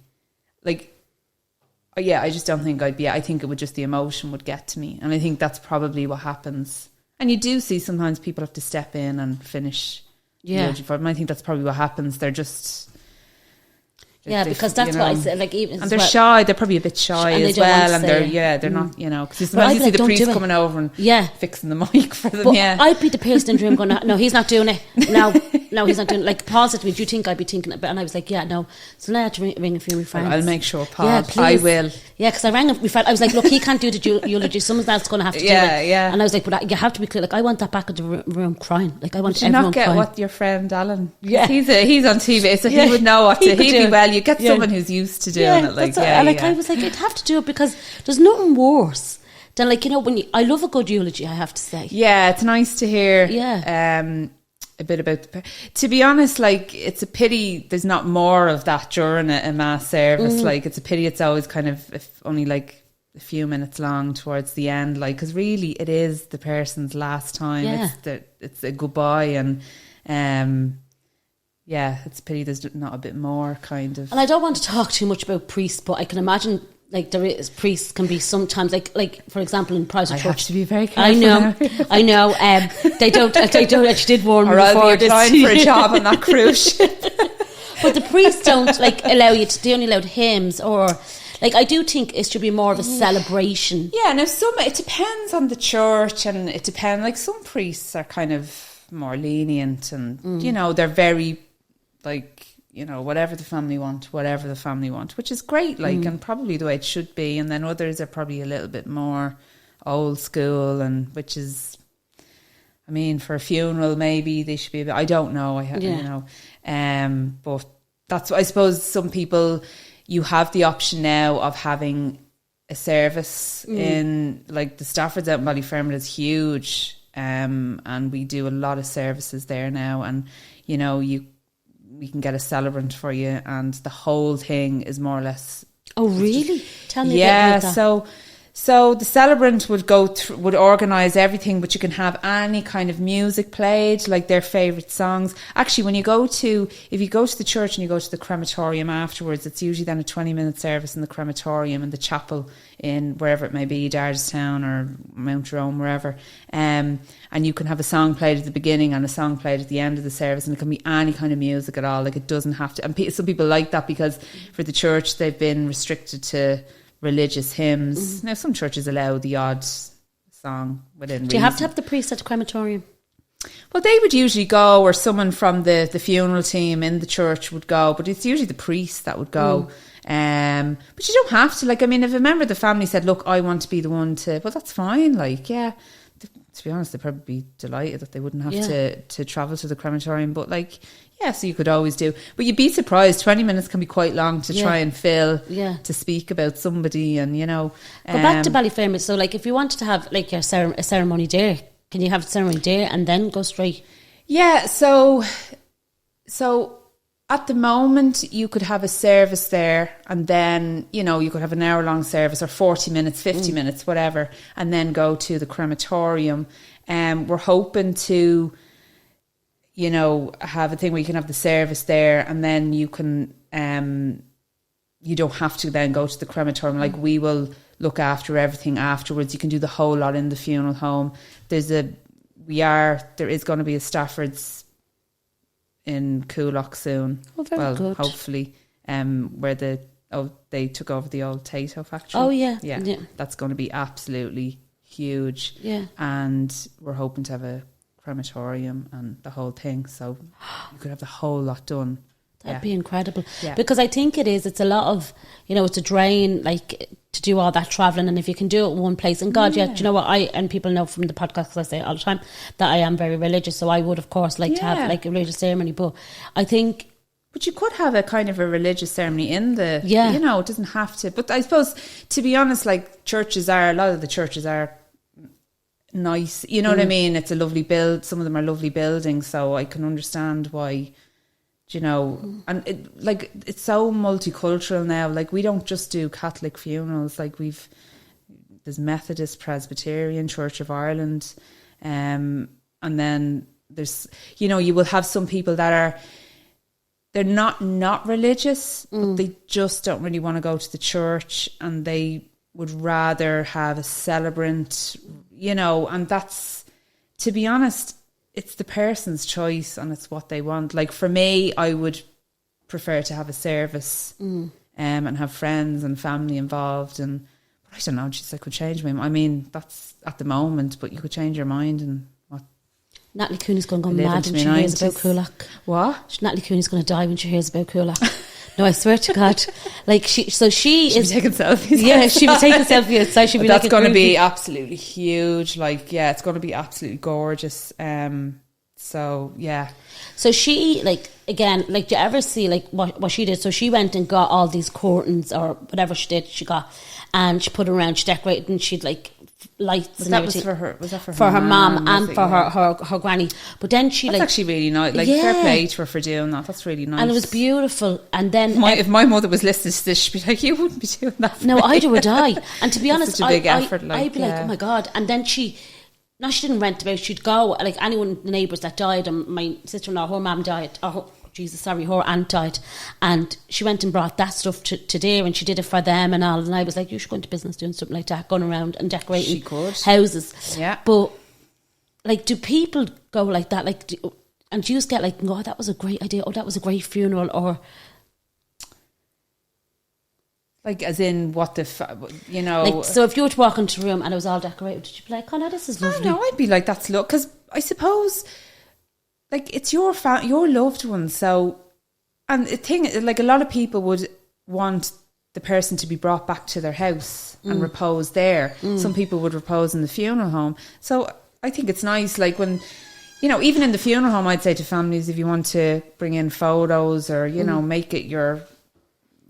like, I just don't think I'd be, I think it would just, the emotion would get to me. And I think that's probably what happens. And you do see sometimes people have to step in and finish the eulogy for them. I think that's probably what happens. They're just... because that's what I said. Like, even and they're shy. They're probably a bit shy as well, and they're not. Because sometimes you see the priest coming over and fixing the mic for them. But I'd be the person in the room going, "No, he's not doing it. No, he's not doing it." Like, Paul said to me, "Do you think I'd be thinking it?" And I was like, "Yeah, no." So then I had to ring a few of my friends. I'll make sure, Paul. Yeah, I will. Yeah, because I rang my friend. I was like, "Look, he can't do the eulogy. Someone else going to have to do it." Yeah. And I was like, "But you have to be clear. Like, I want that back in the room crying. Like, I want everyone crying." Did you not get what your friend Alan? Yeah, he's on TV, so he would know what to. He'd be well. You get someone who's used to doing it. I was like, I'd have to do it, because there's nothing worse than, like, I love a good eulogy, I have to say. Yeah, it's nice to hear a bit about to be honest, like, it's a pity there's not more of that during a mass service. Like, it's a pity it's always kind of only like a few minutes long towards the end, like, because really it is the person's last time. It's a goodbye, and it's a pity there's not a bit more kind of. And I don't want to talk too much about priests, but I can imagine, like, priests can be sometimes like for example, in private church. I have to be very careful. I know. They don't actually did warn me before this. Applying for a job on that cruise ship. But the priests don't allow you to. They only allowed hymns, or like, I do think it should be more of a celebration. Yeah, now it depends on the church, and it depends. Like, some priests are kind of more lenient, and they're very, like, whatever the family want, which is great, like, and probably the way it should be. And then others are probably a little bit more old school, and which is, I mean, for a funeral, maybe they should be a bit, I don't know, but that's, I suppose, some people, you have the option now of having a service in, like, the Stafford's out in Ballyfermot is huge, and we do a lot of services there now, and we can get a celebrant for you, and the whole thing is more or less. Oh, really? Tell me about that. So the celebrant would organise everything, but you can have any kind of music played, like their favourite songs. Actually, if you go to the church and you go to the crematorium afterwards, it's usually then a 20-minute service in the crematorium and the chapel in wherever it may be, Dardistown or Mount Jerome, wherever. And you can have a song played at the beginning and a song played at the end of the service, and it can be any kind of music at all. Like, it doesn't have to. And some people like that, because for the church they've been restricted to religious hymns. Now, some churches allow the odd song within reason. Do you have to have the priest at the crematorium? Well, they would usually go, or someone from the funeral team in the church would go, but it's usually the priest that would go. But you don't have to. Like, I mean, if a member of the family said, "Look, I want to be the one to," well, that's fine. Like, yeah, to be honest, they'd probably be delighted that they wouldn't have to travel to the crematorium. But, like, yeah, so you could always do. But you'd be surprised, 20 minutes can be quite long to try and fill to speak about somebody, and, Go back to Ballyfermot. So, like, if you wanted to have, like, a ceremony there, can you have the ceremony there and then go straight? Yeah, so at the moment you could have a service there, and then, you could have an hour-long service, or 40 minutes, 50 minutes, whatever, and then go to the crematorium. We're hoping to, have a thing where you can have the service there, and then you can, you don't have to then go to the crematorium. Like, we will look after everything afterwards. You can do the whole lot in the funeral home. There is going to be a Stafford's in Coolock soon. Oh, very good. Hopefully, where they took over the old Tato factory. Oh, yeah. That's going to be absolutely huge. Yeah, and we're hoping to have a crematorium and the whole thing, so you could have the whole lot done. That'd be incredible. Because I think it's a lot of, it's a drain, like, to do all that travelling, and if you can do it in one place, and God, do you know what, and people know from the podcast, because I say it all the time, that I am very religious, so I would, of course, like to have, like, a religious ceremony, but I think But you could have a kind of a religious ceremony in the, Yeah. you know, it doesn't have to. But I suppose, to be honest, like a lot of the churches are nice. You know what I mean? It's a lovely build. Some of them are lovely buildings, so I can understand why, you know. And it's so multicultural now. Like, we don't just do Catholic funerals. Like, there's Methodist, Presbyterian, Church of Ireland, and then there's, you know, you will have some people that they're not religious, but they just don't really want to go to the church, and they would rather have a celebrant, you know. And that's, to be honest, it's the person's choice and it's what they want. Like, for me, I would prefer to have a service and have friends and family involved. And I don't know, just I could change my mind. I mean, that's at the moment, but you could change your mind. And what? Natalie Cooney's going to go mad when she hears about Kulak. What? Natalie Cooney's going to die when she hears about Kulak. No, I swear to God. Like, she is taking selfies. Yeah, she was taking selfies outside. She'd be that's like, going to be absolutely huge. Like, yeah, it's going to be absolutely gorgeous. So yeah. So she, like, again, like, do you ever see like what she did? So she went and got all these curtains or whatever she did. She got, and she put it around. She decorated, and she'd like lights and everything. Was that for her mum and for her granny? But then that's actually really nice. Like, fair play to her for doing that. That's really nice, and it was beautiful. And then if my mother was listening to this, she'd be like, "You wouldn't be doing that." No, either would I. And to be honest, such a big effort. I'd be like, "Oh my God!" And then she didn't rent them out. She'd go, like, anyone, the neighbours that died, and my sister-in-law, her mum died. Her aunt died, and she went and brought that stuff to there, and she did it for them and all. And I was like, you should go into business doing something like that, going around and decorating houses. Yeah. But, like, do people go like that? Like, and do you just get like, oh, that was a great idea. Oh, that was a great funeral, or like, as in what you know? Like, so if you were to walk into a room and it was all decorated, would you be like, oh no, this is lovely? No, I'd be like, that's look, because I suppose, like, it's your loved ones. So, and the thing, like, a lot of people would want the person to be brought back to their house and repose there. Some people would repose in the funeral home. So I think it's nice, like, when, you know, even in the funeral home, I'd say to families, if you want to bring in photos or, you know, make it you're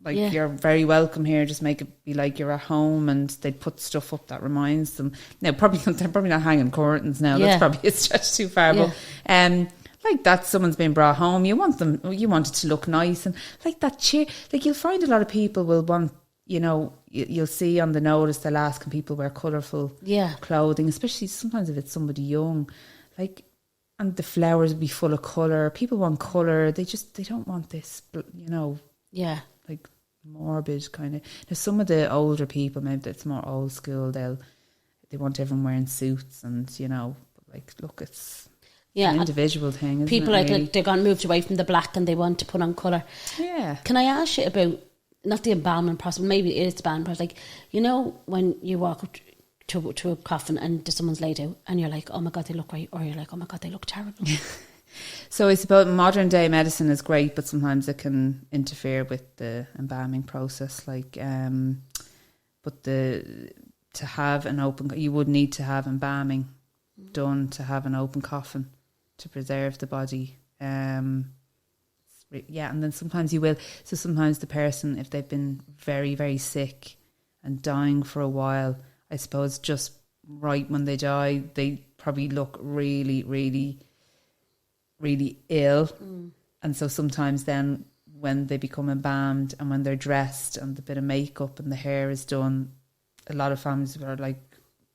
very welcome here, just make it be like you're at home, and they'd put stuff up that reminds them. Now, they're probably not hanging curtains now. That's probably a stretch too far. But like that, someone's been brought home. You want it to look nice, and like that chair. Like, you'll find a lot of people will want, you know, you'll see on the notice they'll ask, can people wear colourful clothing, especially sometimes if it's somebody young, like, and the flowers will be full of colour. People want colour. They don't want this, you know. Yeah. Like, morbid kind of. Now, some of the older people, maybe that's more old school, they want everyone wearing suits, and, you know, like, look, it's an individual thing, isn't people it, like really? they've gone moved away from the black and they want to put on colour. Yeah. Can I ask you about, not the embalming process, maybe it is the embalming process, like, you know, when you walk up to a coffin and someone's laid out and you're like, oh my God, they look great, or you're like, oh my God, they look terrible. So it's about modern day medicine is great, but sometimes it can interfere with the embalming process. Like, but to have an open, you would need to have embalming done to have an open coffin to preserve the body. And then sometimes you will. So sometimes the person, if they've been very, very sick and dying for a while, I suppose just right when they die, they probably look really, really, really ill. And so sometimes then when they become embalmed and when they're dressed and the bit of makeup and the hair is done, a lot of families are like,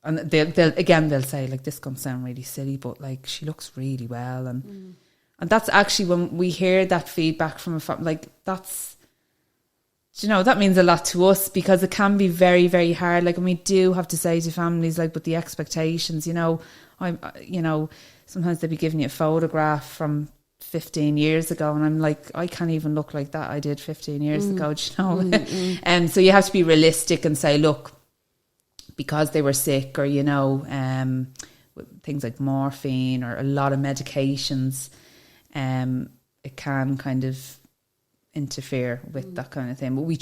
and they'll say, like, this can sound really silly, but like, she looks really well. And that's actually, when we hear that feedback from a family, like, that's, you know, that means a lot to us, because it can be very, very hard. Like, and we do have to say to families, like, but the expectations, you know, sometimes they'll be giving you a photograph from 15 years ago, and I'm like, I can't even look like that I did 15 years ago, do you know? And so you have to be realistic and say, look, because they were sick, or, you know, things like morphine or a lot of medications, it can kind of interfere with that kind of thing. But we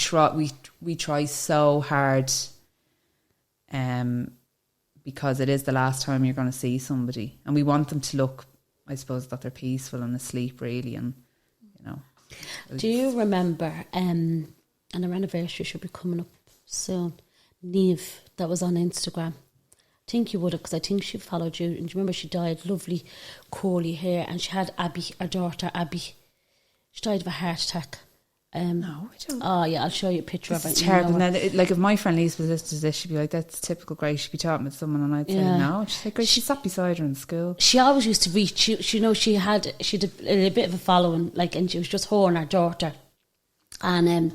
try so hard, because it is the last time you're going to see somebody, and we want them to look, I suppose, that they're peaceful and asleep, really, and, you know. Do you remember, and our anniversary should be coming up soon, Neve, that was on Instagram? I think you would have, because I think she followed you. And do you remember she died? Lovely curly hair, and she had Abby, our daughter Abby. She died of a heart attack. No, I don't. Oh yeah, I'll show you a picture of it. It's terrible. And then, like, if my friend Lisa was listening to this, she'd be like, "That's typical Grace." She'd be talking with someone, and I'd say, "No." She's like, "Grace, she sat beside her in school." She always used to reach. She had a bit of a following, like, and she was just her and her daughter, and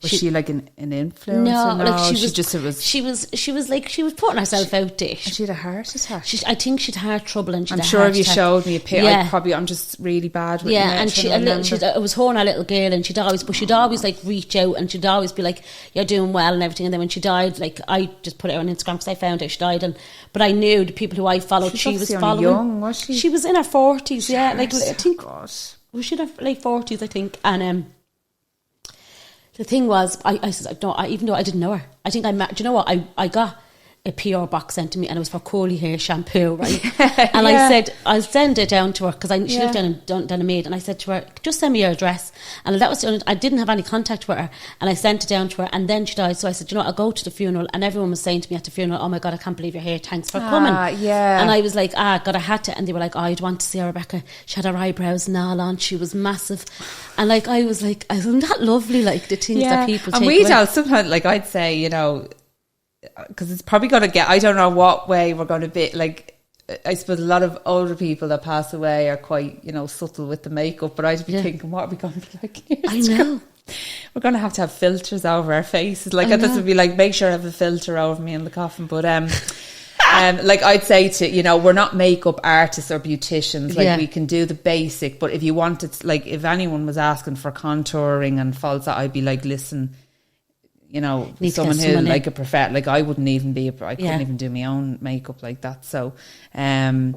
Was she like an influencer? No, like she was putting herself out there. And she had a heart attack. I think she'd heart trouble, and I'm sure if you showed me a picture, I'm just really bad with it was her and a little girl, and she'd always like reach out, and she'd always be like, "You're doing well" and everything. And then when she died, like, I just put it on Instagram because I found out she died, but I knew the people who I followed, she was following. Young, was she? She was in her 40s, yeah. Like, I think God. was she in her late 40s, I think, and the thing was, I said, no, even though I didn't know her, I think do you know what? I got a PR box sent to me, and it was for curly hair shampoo, right? And I said, I'll send it down to her, because she lived down in Maid, and I said to her, just send me your address. And that was the only, I didn't have any contact with her, and I sent it down to her, and then she died. So I said, you know, I'll go to the funeral, and everyone was saying to me at the funeral, "Oh my God, I can't believe you're here, thanks for coming." Yeah. And I was like, God, I had to. And they were like, "Oh, I'd want to see her, Rebecca. She had her eyebrows and all on, she was massive." And like, I was like, isn't that lovely, like the things that people take away? And sometimes, like, I'd say, you know, because it's probably going to get, I don't know what way we're going to be, like, I suppose a lot of older people that pass away are quite, you know, subtle with the makeup, but I'd be thinking, what are we going to be like? I know. We're going to have filters over our faces. Like, this would be like, make sure I have a filter over me in the coffin. But, like, I'd say to, you know, we're not makeup artists or beauticians. Like, we can do the basic, but if you wanted, like, if anyone was asking for contouring and false, I'd be like, listen, you know, someone who like a professional, like, I wouldn't even be, I couldn't even do my own makeup like that. So, and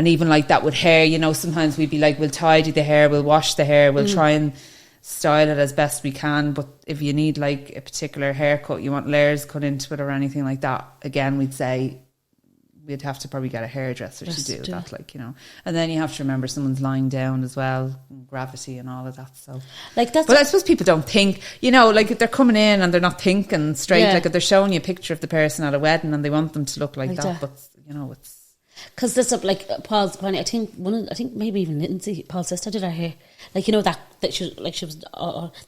even like that with hair, you know, sometimes we'd be like, we'll tidy the hair, we'll wash the hair, we'll try and style it as best we can. But if you need like a particular haircut, you want layers cut into it or anything like that, again, we'd say we'd have to probably get a hairdresser to do that, like, you know. And then you have to remember someone's lying down as well, gravity and all of that. So, like, that's, but I suppose people don't think, you know, like, if they're coming in and they're not thinking straight, like, if they're showing you a picture of the person at a wedding and they want them to look like that, but, you know, it's because this up, like, Paul's funny. I think maybe even Lindsay, Paul's sister, did her hair, like, you know, that she was like, she was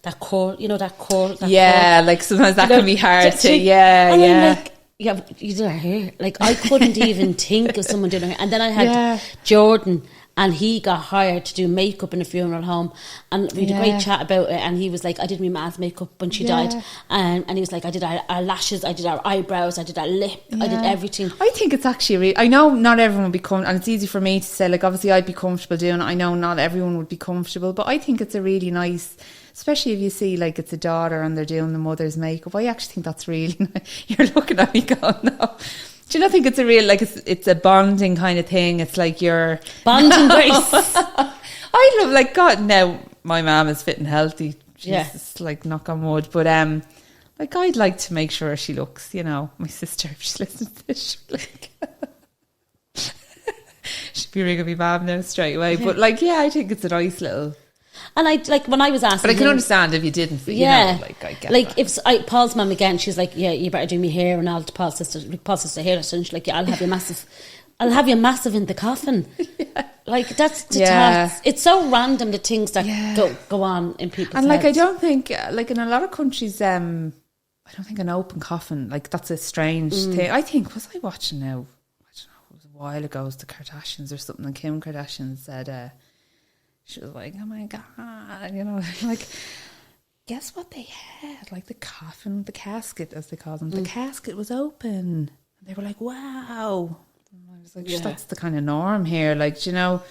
that core, you know, that core, like, sometimes that can be hard to like, yeah, you did her hair. Like, I couldn't even think of someone doing her hair. And then I had Jordan, and he got hired to do makeup in a funeral home, and we had a great chat about it. And he was like, I did my ma's makeup when she died, and he was like, I did our lashes, I did our eyebrows, I did our lip, I did everything. I think it's actually I know not everyone would be comfortable, and it's easy for me to say, like, obviously I'd be comfortable doing it. I know not everyone would be comfortable, but I think it's a really nice, especially if you see, like, it's a daughter and they're doing the mother's makeup. I actually think that's really nice. You're looking at me going, no. Do you not think it's a real, like, it's a bonding kind of thing? It's like you're bonding Grace. I love, like, God, now my mum is fit and healthy. She's like, knock on wood. But like, I'd like to make sure she looks, you know, my sister, if she's listening to this, she'd be like, she'd be ringing me mum now straight away. But, like, yeah, I think it's a nice little. And I, like, when I was asking, but I can understand if you didn't, you know, like, I get like that. If Paul's mum again, she's like, yeah, you better do me hair, and all to Paul's sister hairdresser, and she's like, yeah, I'll have you massive in the coffin. Like, that's the task. It's so random, the things that go on in people's and, like, heads. I don't think, like, in a lot of countries, I don't think an open coffin, like, that's a strange thing. I think, was I watching now, I don't know, it was a while ago, it was the Kardashians or something, and Kim Kardashian said, she was like, oh my God, you know, like, guess what they had? Like, the coffin, the casket, as they call them, the casket was open. And they were like, wow. And I was like, that's the kind of norm here. Like, you know,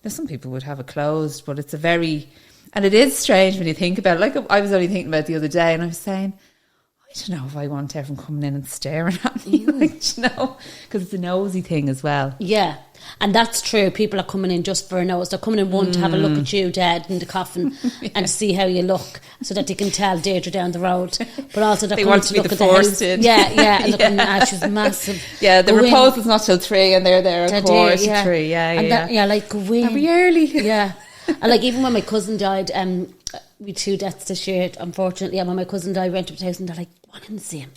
some people would have it closed, but it's and it is strange when you think about it. Like, I was only thinking about it the other day, and I was saying, I don't know if I want everyone coming in and staring at me, like, you know, because it's a nosy thing as well. Yeah. And that's true. People are coming in just for a nose. They're coming in to have a look at you dead in the coffin and see how you look, so that they can tell Deirdre down the road. But also they want to look at the house. Yeah. And looking at she's massive. Yeah, the reposal's not till 3, and they're there at 4:03. Like, go in. Very early. Yeah. And, like, even when my cousin died, we 2 deaths this year, unfortunately. And when my cousin died, we went up to the house and they're like, go on in and see him.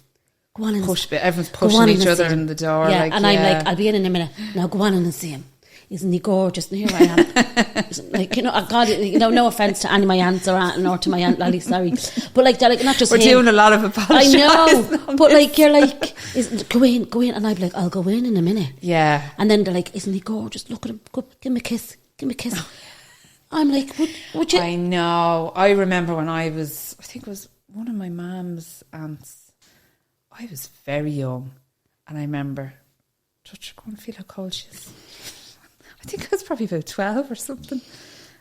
Go on in. Everyone's pushing each other in the door. Yeah, and I'm like, I'll be in a minute. Now go on in and see him. Isn't he gorgeous? And here I am. Like, God, no offence to any of my aunts or to my Aunt Lally, sorry. But like, they're like, not just We're doing a lot of apologising. I know. But like, you're like, go in. And I'd be like, I'll go in a minute. Yeah. And then they're like, isn't he gorgeous? Look at him. Go, give him a kiss. I'm like, would you? I know. I remember when I think it was one of my mum's aunts. I was very young. And I remember, touch, go and feel how cold she is. I think I was probably about 12 or something.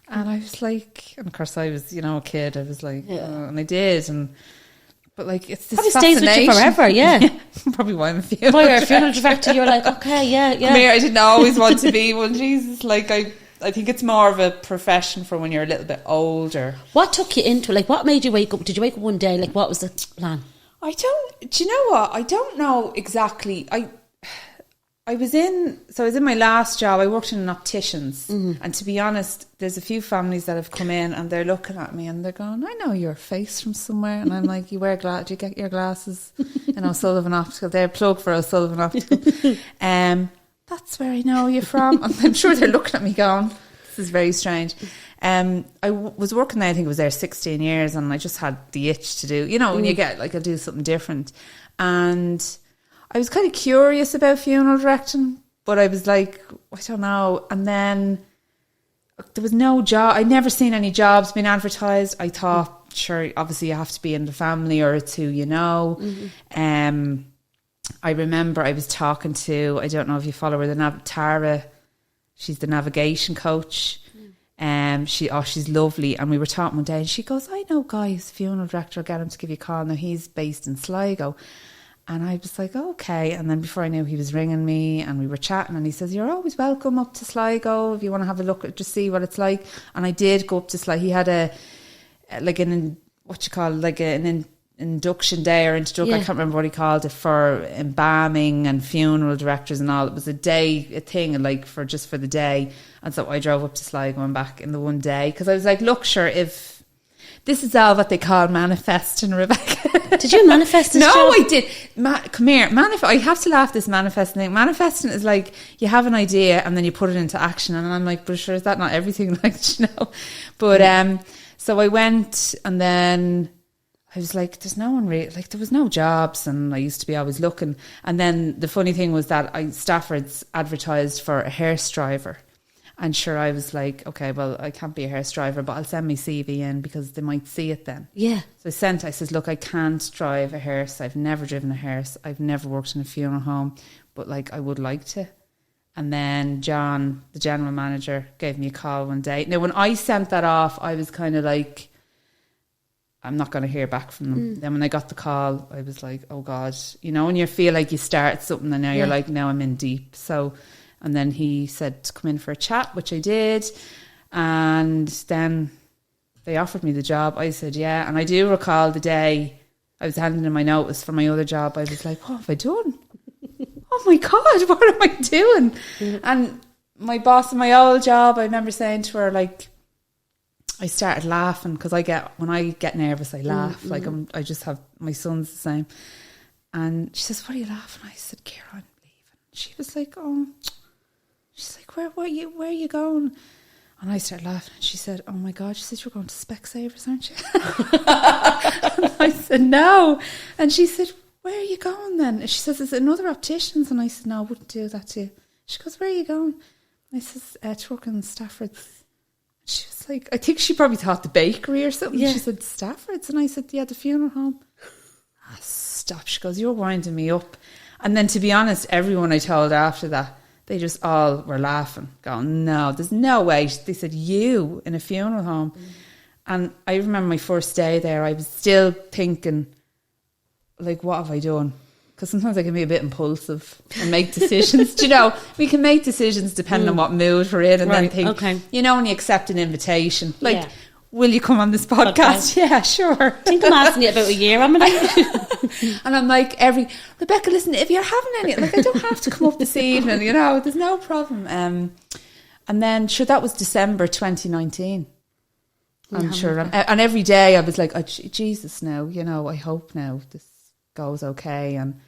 And I was like, and of course I was, a kid. I was like, and I did. But like, it's this probably stays with you forever, yeah. Probably why I'm a funeral director. Why you're a funeral director, you're like, okay, yeah. Come here, I didn't always want to be one. Jesus, like I think it's more of a profession for when you're a little bit older. What took you into it? Like, what made you wake up? Did you wake up one day? Like, what was the plan? Do you know what? I don't know exactly. I was in my last job. I worked in an optician's, and to be honest, there's a few families that have come in and they're looking at me and they're going, "I know your face from somewhere," and I'm like, "You wear glasses? Do you get your glasses?" Sullivan Optical. They're a plug for Sullivan Optical. That's where I know you from. And I'm sure they're looking at me going, "This is very strange." I was working there. I think it was there 16 years, and I just had the itch to do. When you get like, I'll do something different, and I was kind of curious about funeral directing, but I was like, I don't know. And then there was no job. I'd never seen any jobs being advertised. I thought, sure, obviously you have to be in the family or it's who you know. I remember I was talking to, I don't know if you follow her, Tara. She's the navigation coach. She's lovely. And we were talking one day and she goes, "I know Guy, who's funeral director. I'll get him to give you a call. Now he's based in Sligo." And I was like, okay. And then before I knew, he was ringing me and we were chatting and he says, "You're always welcome up to Sligo if you want to have a look at, just see what it's like." And I did go up to Sligo. He had an induction day or introduction. I can't remember what he called it, for embalming and funeral directors and all. It was a thing like for the day. And so I drove up to Sligo and back in the one day because I was like, look, sure, if this is all what they call manifesting, Rebecca. Did you manifest this No, job? I did. Come here. I have to laugh this manifesting thing. Manifesting is like you have an idea and then you put it into action. And I'm like, but sure, is that not everything? But so I went and then I was like, there's no one really, like there was no jobs and I used to be always looking. And then the funny thing was that Stafford's advertised for a hearse driver. And sure, I was like, okay, well, I can't be a hearse driver, but I'll send my CV in because they might see it then. Yeah. So I said, look, I can't drive a hearse. I've never driven a hearse. I've never worked in a funeral home, but like I would like to. And then John, the general manager, gave me a call one day. Now, when I sent that off, I was kind of like, I'm not going to hear back from them. Then when I got the call, I was like, oh God, when you feel like you start something and now you're like, now I'm in deep. So, and then he said to come in for a chat, which I did. And then they offered me the job. I said, yeah. And I do recall the day I was handing in my notice for my other job. I was like, what have I done? Oh my God, what am I doing? And my boss in my old job, I remember saying to her, like, I started laughing because when I get nervous, I laugh. Like I just have, my son's the same. And she says, what are you laughing? I said, Ciara, I'm leaving. She was like, oh, she's like, where are you going? And I started laughing and she said, oh my God, she said, you're going to Specsavers, aren't you? And I said, no. And she said, where are you going then? And she says, is it another optician's? And I said, no, I wouldn't do that to you. She goes, where are you going? And I says, to work in Stafford's. She was like, I think she probably thought the bakery or something. Yeah. She said, Stafford's? And I said, yeah, the funeral home. Stop. She goes, you're winding me up. And then to be honest, everyone I told after that, they just all were laughing, going, no, there's no way. They said, you in a funeral home. And I remember my first day there, I was still thinking, like, what have I done? Because sometimes I can be a bit impulsive and make decisions. Do you know, we can make decisions depending on what mood we're in and then think, when you accept an invitation, like, will you come on this podcast? Okay. Yeah, sure. I think I'm asking you about a year, am I? And I'm like, Rebecca, listen, if you're having any, like, I don't have to come up this evening, there's no problem. And then, sure, that was December 2019. I'm sure. And every day I was like, oh, Jesus, now, I hope now this goes okay. And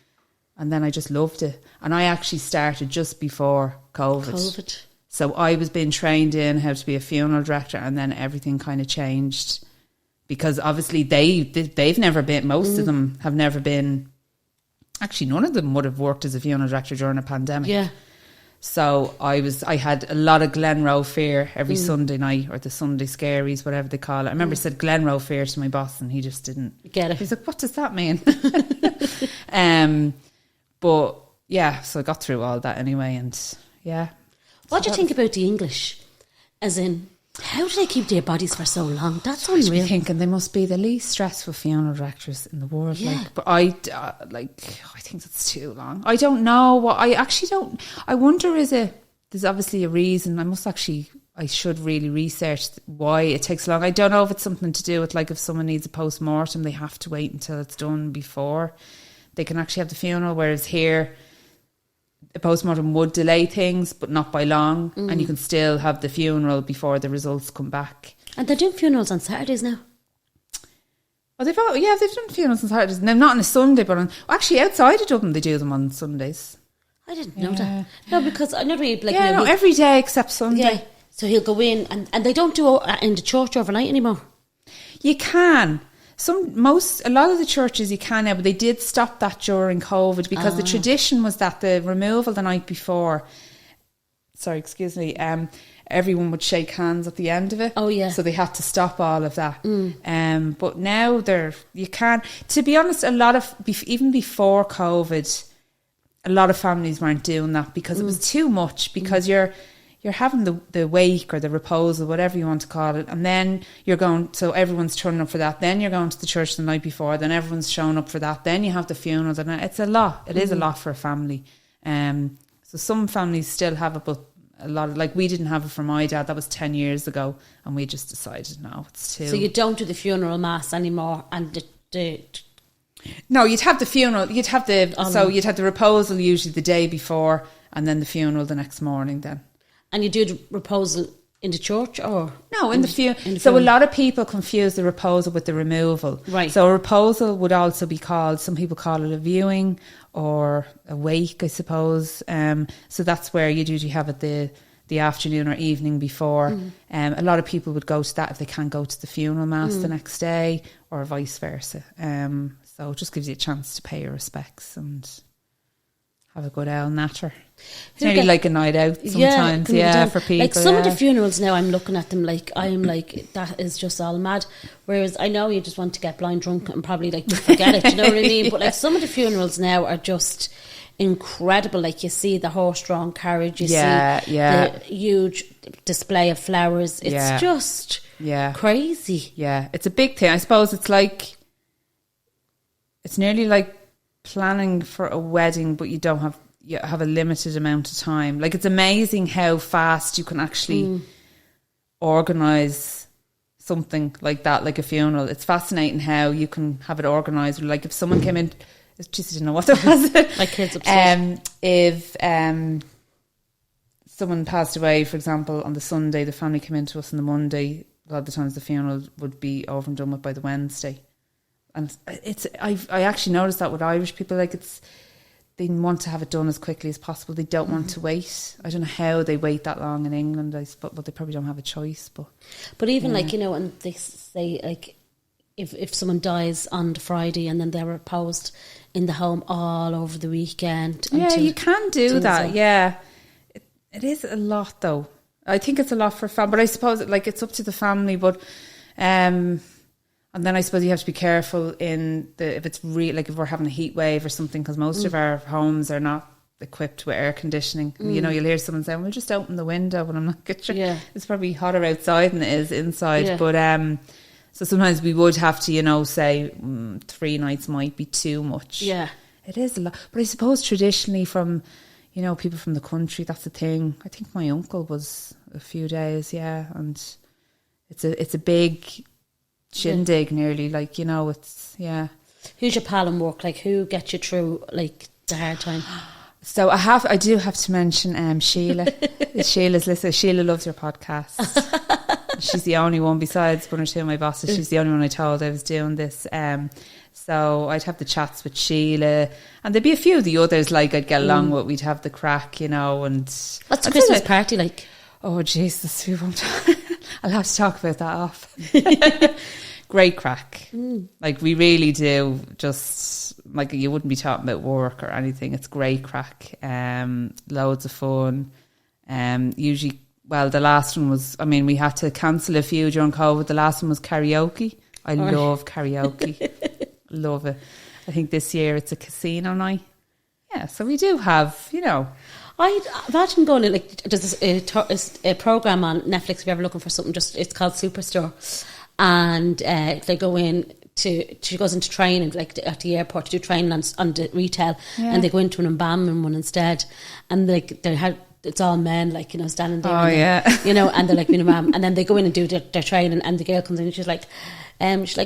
then I just loved it. And I actually started just before COVID. So I was being trained in how to be a funeral director, and then everything kind of changed because obviously they've never been, most of them have never been, actually none of them would have worked as a funeral director during a pandemic. Yeah. So I had a lot of Glenroe fear every Sunday night, or the Sunday scaries, whatever they call it. I remember I said Glenroe fear to my boss, and he just didn't get it. He's like, what does that mean? But yeah, so I got through all that anyway, and yeah. What do you think about the English? As in, how do they keep their bodies for so long? That's unreal. I'm thinking they must be the least stressful funeral directors in the world. Yeah. But I think that's too long. I don't know. I actually don't. I wonder, there's obviously a reason. I should really research why it takes long. I don't know if it's something to do with, like, if someone needs a post-mortem, they have to wait until it's done before they can actually have the funeral, whereas here a post-mortem would delay things, but not by long, and you can still have the funeral before the results come back. And they're doing funerals on Saturdays now. Oh, they've done funerals on Saturdays. Now, not on a Sunday, but actually outside of Dublin they do them on Sundays. I didn't know that. No, because I never like. Every day except Sunday. Yeah, so he'll go in, and they don't do it in the church overnight anymore. You can. A lot of the churches you can now, but they did stop that during COVID because the tradition was that the removal the night before, everyone would shake hands at the end of it. Oh yeah. So they had to stop all of that. But now you can. To be honest, a lot of even before COVID, a lot of families weren't doing that because it was too much. Because you're having the wake or the reposal, whatever you want to call it, and then so everyone's turning up for that. Then you're going to the church the night before. Then everyone's showing up for that. Then you have the funeral. And it's a lot. It is a lot for a family. So some families still have it, but a lot of, like, we didn't have it for my dad. That was 10 years ago, and we just decided no, it's too. So you don't do the funeral mass anymore, and No, you'd have the funeral. You'd have the reposal usually the day before, and then the funeral the next morning. Then. And you do the reposal in the church, or no, in the funeral. So a lot of people confuse the reposal with the removal. Right. So a reposal would also be called. Some people call it a viewing or a wake, I suppose. So that's where you'd usually have it the afternoon or evening before. A lot of people would go to that if they can't go to the funeral mass the next day, or vice versa. So it just gives you a chance to pay your respects and have a good owl natter. It's nearly like a night out sometimes, for people. Like some of the funerals now, I'm looking at them like, I'm like, that is just all mad. Whereas I know you just want to get blind drunk and probably like just forget it, you know what I mean? But like some of the funerals now are just incredible. Like you see the horse-drawn carriage, you see the huge display of flowers. It's just crazy. Yeah, it's a big thing. I suppose it's nearly like planning for a wedding, but you have a limited amount of time. Like, it's amazing how fast you can actually organise something like that, like a funeral. It's fascinating how you can have it organised. Like, if someone came in, just didn't know what it was. My kids upset. If someone passed away, for example, on the Sunday, the family came in to us on the Monday. A lot of the times the funeral would be over and done with by the Wednesday. And I actually noticed that with Irish people, like, they want to have it done as quickly as possible. They don't want to wait. I don't know how they wait that long in England, but they probably don't have a choice. But even like, and they say, like, if someone dies on the Friday and then they're reposed in the home all over the weekend. Yeah, you can do that. Yeah, it is a lot though. I think it's a lot for a family, but I suppose it's up to the family. But and then I suppose you have to be careful if it's if we're having a heat wave or something, because most of our homes are not equipped with air conditioning. And, you'll hear someone saying, "We'll just open the window," and I'm not sure. Yeah. It's probably hotter outside than it is inside. Yeah. But so sometimes we would have to, say 3 nights might be too much. Yeah, it is a lot. But I suppose traditionally from people from the country, that's the thing. I think my uncle was a few days, and it's a big shindig nearly, it's Who's your pal in work? Like, who gets you through the hard time? So I do have to mention Sheila. Sheila's listening. Sheila loves your podcast. She's the only one, besides one or two of my bosses, she's the only one I told I was doing this. So I'd have the chats with Sheila, and there'd be a few of the others like I'd get along with. We'd have the crack, you know. And what's the Christmas party like? Oh Jesus, we won't. I'll have to talk about that off. Great crack. Like we really do. Just like you wouldn't be talking about work or anything. It's great crack. Loads of fun. Usually, well, the last one was, I mean, we had to cancel a few during COVID. The last one was karaoke. I love karaoke. Love it. I think this year it's a casino night. Yeah, so we do have, you know. I imagine going to, like, there's a program on Netflix if you're ever looking for something, it's called Superstore. And they go in she goes into training, like at the airport, to do training on the retail. Yeah. And they go into an embalming one instead. And like it's all men, like, you know, standing there. Oh, yeah. You know, and they're like, you know, and then they go in and do their training, and the girl comes in and she's like,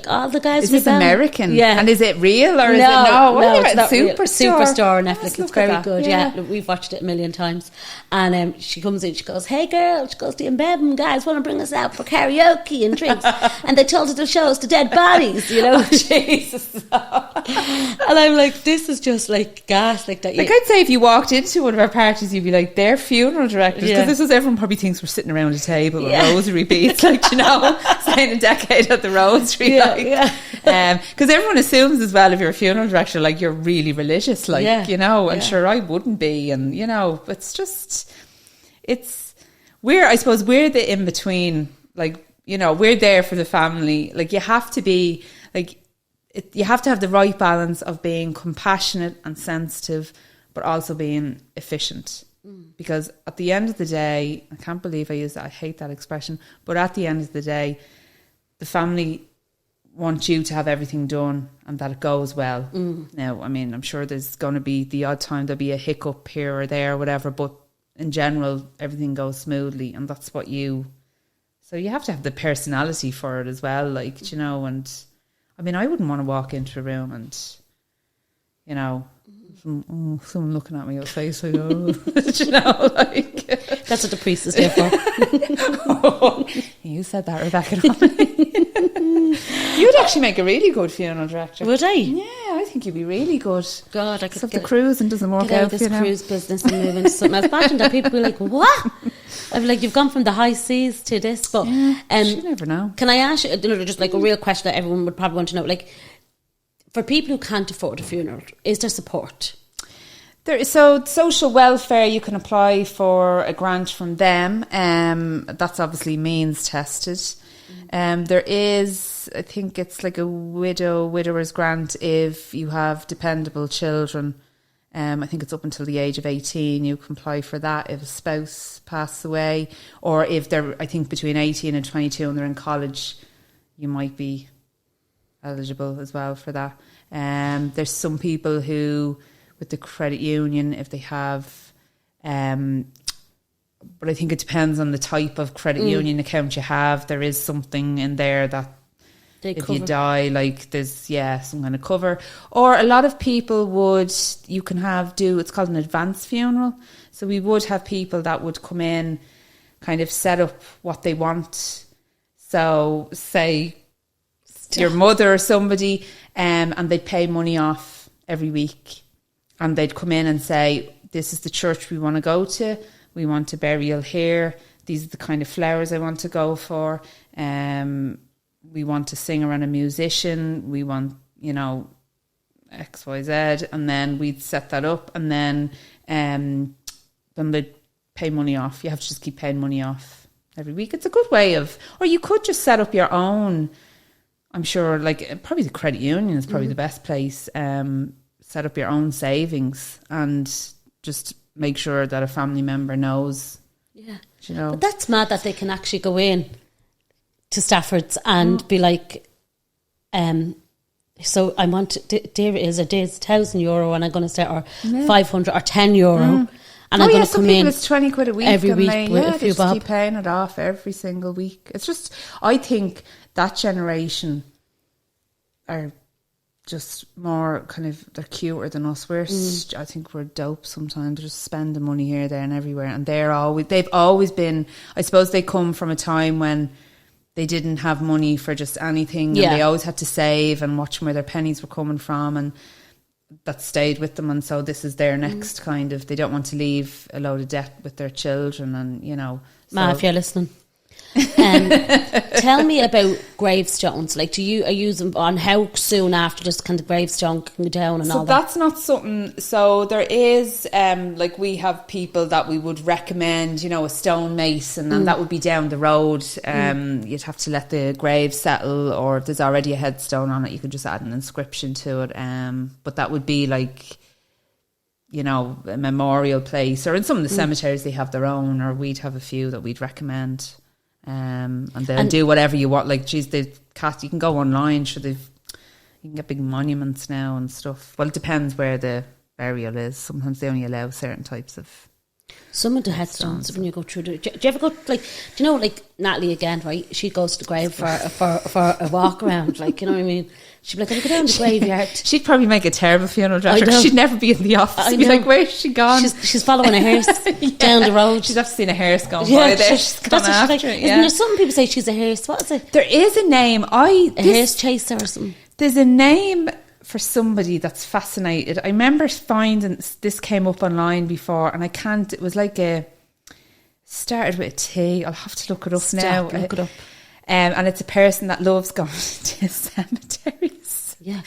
all the guys. Is this American? Yeah. And is it real or is it no? No, it's not Superstore on Netflix. It's very good. Yeah. We've watched it a million times. And she comes in, she goes, "Hey girl," she goes, "the embedding guys want to bring us out for karaoke and drinks." And they told us to show us the dead bodies, you know. Jesus. And I'm like, this is just like gas, like that. Like I'd say if you walked into one of our parties, you'd be like, they're funeral directors. Because this is, everyone probably thinks we're sitting around a table with rosary beads, like, you know, saying a decade at the rosary. Because everyone assumes as well, if you're a funeral director, like you're really religious, like, you know, and sure I wouldn't be, and you know, it's just, I suppose we're the in between, like, you know, we're there for the family. Like you have to be like, you have to have the right balance of being compassionate and sensitive, but also being efficient. Because at the end of the day, I can't believe I use that, I hate that expression, but at the end of the day, the family want you to have everything done and that it goes well. Now, I mean, I'm sure there's going to be the odd time there'll be a hiccup here or there or whatever, but in general, everything goes smoothly, and that's what so you have to have the personality for it as well, like, you know. And I mean, I wouldn't want to walk into a room and, you know, someone looking at me, I'll say, so, you know, like. That's what the priest is there for. You said that, Rebecca. You'd actually make a really good funeral director. Would I? Yeah, I think you'd be really good. God, I could get the cruising doesn't work out this cruise business and move into something else. Imagine that people be like, what? I'm like, you've gone from the high seas to this, but you never know. Can I ask you, just like a real question that everyone would probably want to know, like, for people who can't afford a funeral, is there support? So social welfare, you can apply for a grant from them. That's obviously means tested. There is, I think it's like a widower's grant if you have dependable children. I think it's up until the age of 18 you can apply for that if a spouse passes away, or if they're, I think, between 18 and 22 and they're in college, you might be eligible as well for that. There's some people who, with the credit union, if they have, but I think it depends on the type of credit union account you have. There is something in there that if you die, like there's some kind of cover. Or a lot of people you can it's called an advance funeral. So we would have people that would come in, kind of set up what they want. So say your mother or somebody, and they'd pay money off every week. And they'd come in and say, this is the church we want to go to. We want a burial here. These are the kind of flowers I want to go for. We want a singer and a musician. We want, you know, X, Y, Z. And then we'd set that up. And then they'd pay money off. You have to just keep paying money off every week. It's a good way or you could just set up your own. I'm sure, like, probably the credit union is probably the best place. Set up your own savings and just make sure that a family member knows. Yeah. You know. But that's mad that they can actually go in to Stafford's and be like, so I want there is €1,000 and I'm going to start, or 500 or €10. And I'm going to come in. It's 20 quid a week every week with a few bob. Keep paying it off every single week. It's just, I think that generation are just more kind of, they're cuter than us. I think we're dope sometimes. They're just spending money here, there and everywhere. And they've always been, I suppose they come from a time when they didn't have money for just anything, and they always had to save and watch where their pennies were coming from, and that stayed with them. And so this is their next kind of, they don't want to leave a load of debt with their children, and you know. Ma, if you're listening. Tell me about gravestones. Like, are you them on how soon after this kind of gravestone can go down and all that? So that's not something. So there is like, we have people that we would recommend, you know, a stone mason, and that would be down the road. You'd have to let the grave settle, or if there's already a headstone on it, you could just add an inscription to it. But that would be like, you know, a memorial place, or in some of the cemeteries they have their own, or we'd have a few that we'd recommend. And they'll do whatever you want. Like, geez, you can go online. You can get big monuments now and stuff. Well, it depends where the burial is. Sometimes they only allow certain types of. Some of the headstones, when you go through do you ever go, like, do you know, like Natalie again, right? She goes to the grave for a walk around, like, you know what I mean? She'd be like, I'll go down to the graveyard. She'd probably make a terrible funeral director. She'd never be in the office. She'd be like, where's she gone? She's following a hearse down the road. She's have seen a hearse going by there. She's gone after it. Isn't there something people say she's a hearse? What is it? There is a name. A hearse chaser or something. There's a name for somebody that's fascinated. I remember finding this came up online before, and it was like started with a T. I'll have to look it up now. Look it up. And it's a person that loves going to cemeteries. Yeah.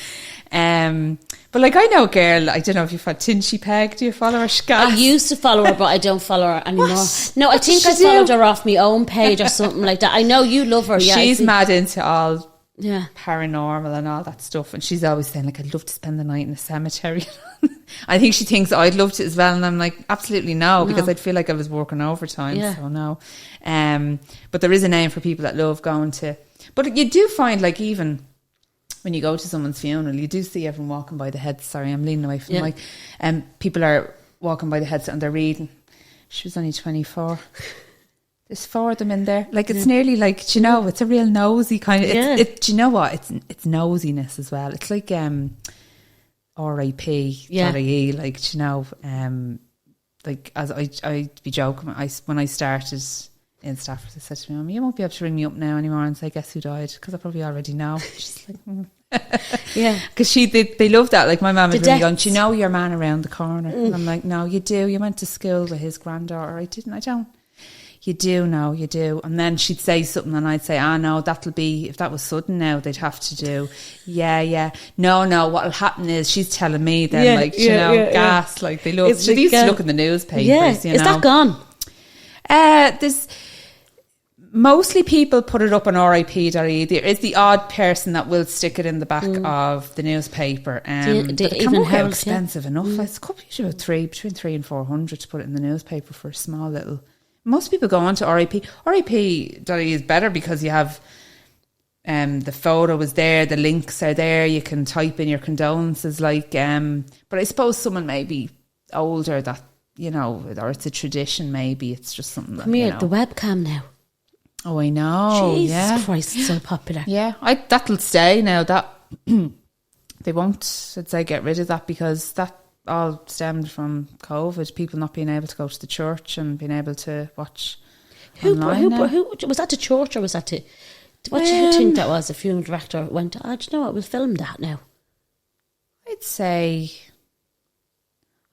But like, I know a girl, I don't know if you've had Tinchy Peg. Do you follow her? I used to follow her, but I don't follow her anymore. What? No, I think I followed her off my own page or something like that. I know you love her. Yeah, she's mad into all paranormal and all that stuff, and she's always saying, like, I'd love to spend the night in a cemetery. I think she thinks I'd love to as well, and I'm like, absolutely no, because I'd feel like I was working overtime. So no. But there is a name for people that love going to, but you do find, like, even when you go to someone's funeral, you do see everyone walking by the head. Sorry, I'm leaning away from the mic. People are walking by the heads and they're reading. She was only 24. There's 4 of them in there. Like, it's nearly like, do you know, it's a real nosy kind of. Do you know what? It's nosiness as well. It's like R.I.P. L.I.E. Like, do you know, like, as I'd be joking, when I started in Stafford, I said to my mum, you won't be able to ring me up now anymore and say, guess who died? Because I probably already know. She's like, because they love that. Like, my mum would ring going, do you know your man around the corner? And I'm like, no, you do. You went to school with his granddaughter. I didn't. I don't. You do, no, you do. And then she'd say something and I'd say, no, that'll be, if that was sudden now, they'd have to do, no, what'll happen is she's telling me then, gas, like, they love, she used to look in the newspapers, you know. Is that gone? There's, mostly people put it up on RIP.ie. There is the odd person that will stick it in the back of the newspaper. But it can work out expensive enough. It's usually about between 300 and 400 to put it in the newspaper for a small little. Most people go on to RIP. RIP.ie is better because you have the photo is there, the links are there, you can type in your condolences. Like, but I suppose someone may be older that, you know, or it's a tradition. Maybe it's just something that. Come here, the webcam now. Oh, I know. Jesus Christ, it's so popular. Yeah, that'll stay now. That they won't, I'd say, get rid of that, because that all stemmed from COVID. People not being able to go to the church and being able to watch online. Who was that? To church, or was that to? What do you think that was? A funeral director went, do you know what? We'll film that now. I'd say.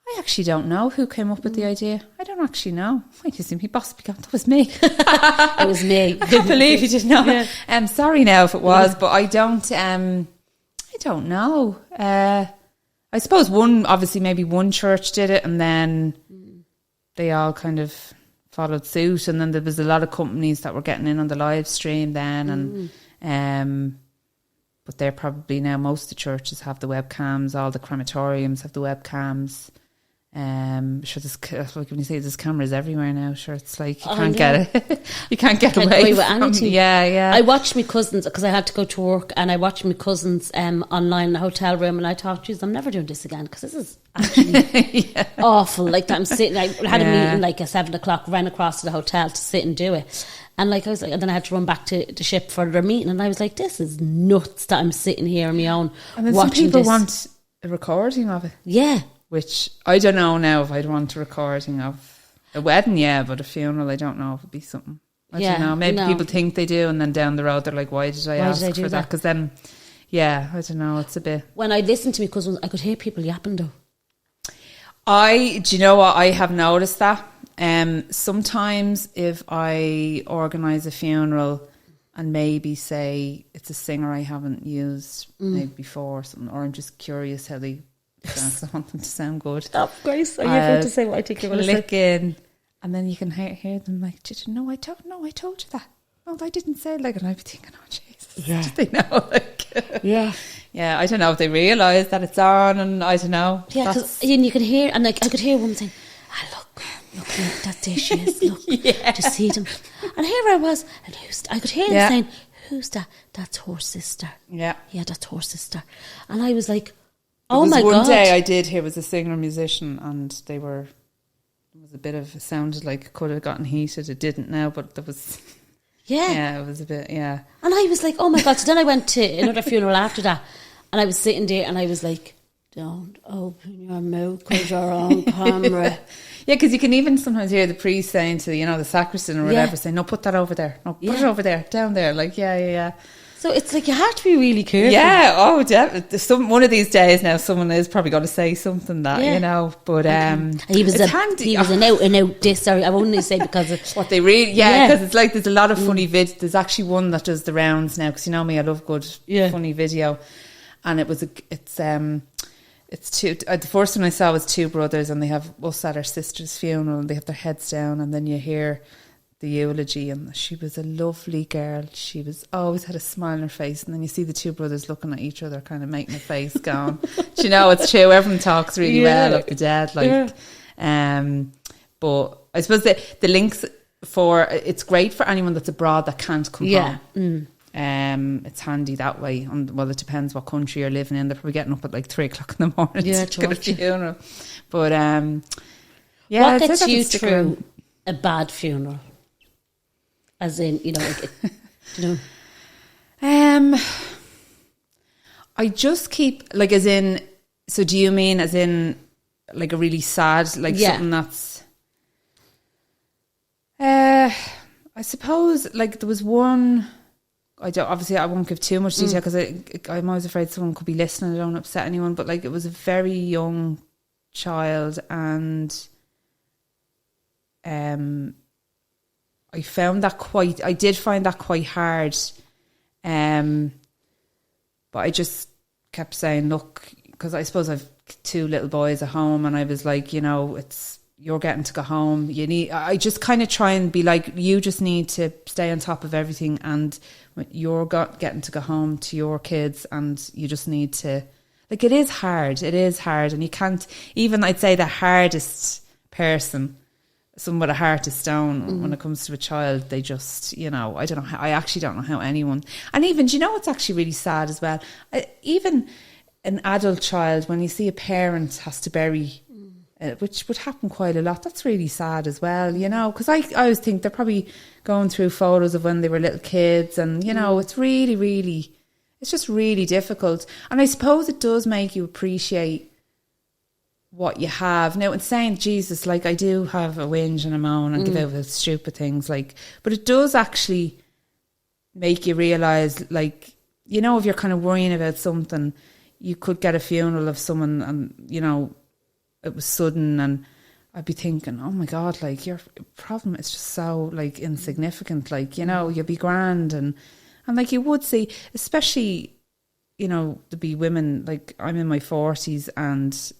I actually don't know who came up with the idea. I don't actually know. I just think my boss began. That was me. It was me. I can't believe you didn't know. Yeah. I'm sorry now if it was, but I don't. I don't know. I suppose maybe one church did it, and then they all kind of followed suit, and then there was a lot of companies that were getting in on the live stream then, and but they're probably now, most of the churches have the webcams, all the crematoriums have the webcams. Sure, like when you say there's cameras everywhere now, sure, it's like you can't get it. You can't get away with anything. Yeah. I watched my cousins, because I had to go to work, and I watched my cousins online in a hotel room, and I thought, geez, I'm never doing this again, because this is actually awful. Like, I'm sitting, I had a meeting like at 7:00, ran across to the hotel to sit and do it, and like I was like, and then I had to run back to the ship for their meeting, and I was like, this is nuts that I'm sitting here on my own. And then watching some people this. Want a recording of it. Yeah. Which I don't know now if I'd want a recording of a wedding, but a funeral, I don't know if it'd be something. I don't know. Maybe people think they do, and then down the road they're like, why did I ask for that? Because then, I don't know, it's a bit... When I listened to my cousins, I could hear people yapping though. Do you know what? I have noticed that. Sometimes if I organise a funeral and maybe say it's a singer I haven't used maybe before, or something, or I'm just curious how they dance, I want them to sound good. Stop, Grace. Are you about to say what I think you're going to say? Click in, and then you can hear them like, did you know? I told you that. No, I didn't say it. Like, and I'd be thinking, oh Jesus, did they know? Like, yeah. I don't know if they realise that it's on, and I don't know. Yeah, because you could hear, and like I could hear one saying, look, that there she is. Look, to see them. And here I was, and I could hear them saying, "Who's that? That's her sister." Yeah, that's her sister. And I was like, "Oh my God!" God! One day I did hear was a singer musician, and they were. It was a bit of. It sounded like it could have gotten heated. It didn't now, but there was. Yeah, it was a bit. Yeah, and I was like, "Oh my God!" So then I went to another funeral after that, and I was sitting there, and I was like, "Don't open your mouth because you're on camera." Yeah, because you can even sometimes hear the priest saying to, the sacristan or whatever, saying, no, put that over there. No, put it over there, down there. Like, yeah. So it's like you have to be really careful. Yeah, definitely. One of these days now, someone is probably going to say something that, but he was handy. He was an out diss. Sorry, I won't say because of what they really, because it's like there's a lot of funny videos. There's actually one that does the rounds now, because you know me, I love good funny video. And it's two. The first one I saw was two brothers, and they have us at her sister's funeral, and they have their heads down, and then you hear the eulogy, and she was a lovely girl. She was always had a smile on her face, and then you see the two brothers looking at each other, kind of making a face, going, "Do you know, it's true. Everyone talks really well of the dead." Like, but I suppose the links it's great for anyone that's abroad that can't come home. It's handy that way. Well, it depends what country you're living in. They're probably getting up at like 3:00 in the morning to go to a funeral. But what gets you through a bad funeral? As in, I just keep like as in. So do you mean as in like a really sad, like something that's? I suppose like there was one. I won't give too much detail because I'm always afraid someone could be listening. I don't upset anyone, but like it was a very young child, and I did find that quite hard, but I just kept saying, look, because I suppose I've two little boys at home, and I was like, you're getting to go home. I just kind of try and be like, you just need to stay on top of everything, and you're getting to go home to your kids, and you just need to, like, it is hard, and you can't, even I'd say the hardest person, someone with a heart of stone, when it comes to a child, they just, I actually don't know how anyone, and even, do you know what's actually really sad as well? Even an adult child, when you see a parent has to bury, which would happen quite a lot, that's really sad as well, because I always think they're probably going through photos of when they were little kids, and it's really, really, it's just really difficult. And I suppose it does make you appreciate what you have. Now, in saying Jesus, like, I do have a whinge and a moan and give out the stupid things, like, but it does actually make you realise, like, if you're kind of worrying about something, you could get a funeral of someone, and it was sudden, and I'd be thinking, oh my God, like, your problem is just so, like, insignificant, like, you'll be grand, and like, you would see, especially, there'd be women, like, I'm in my 40s, and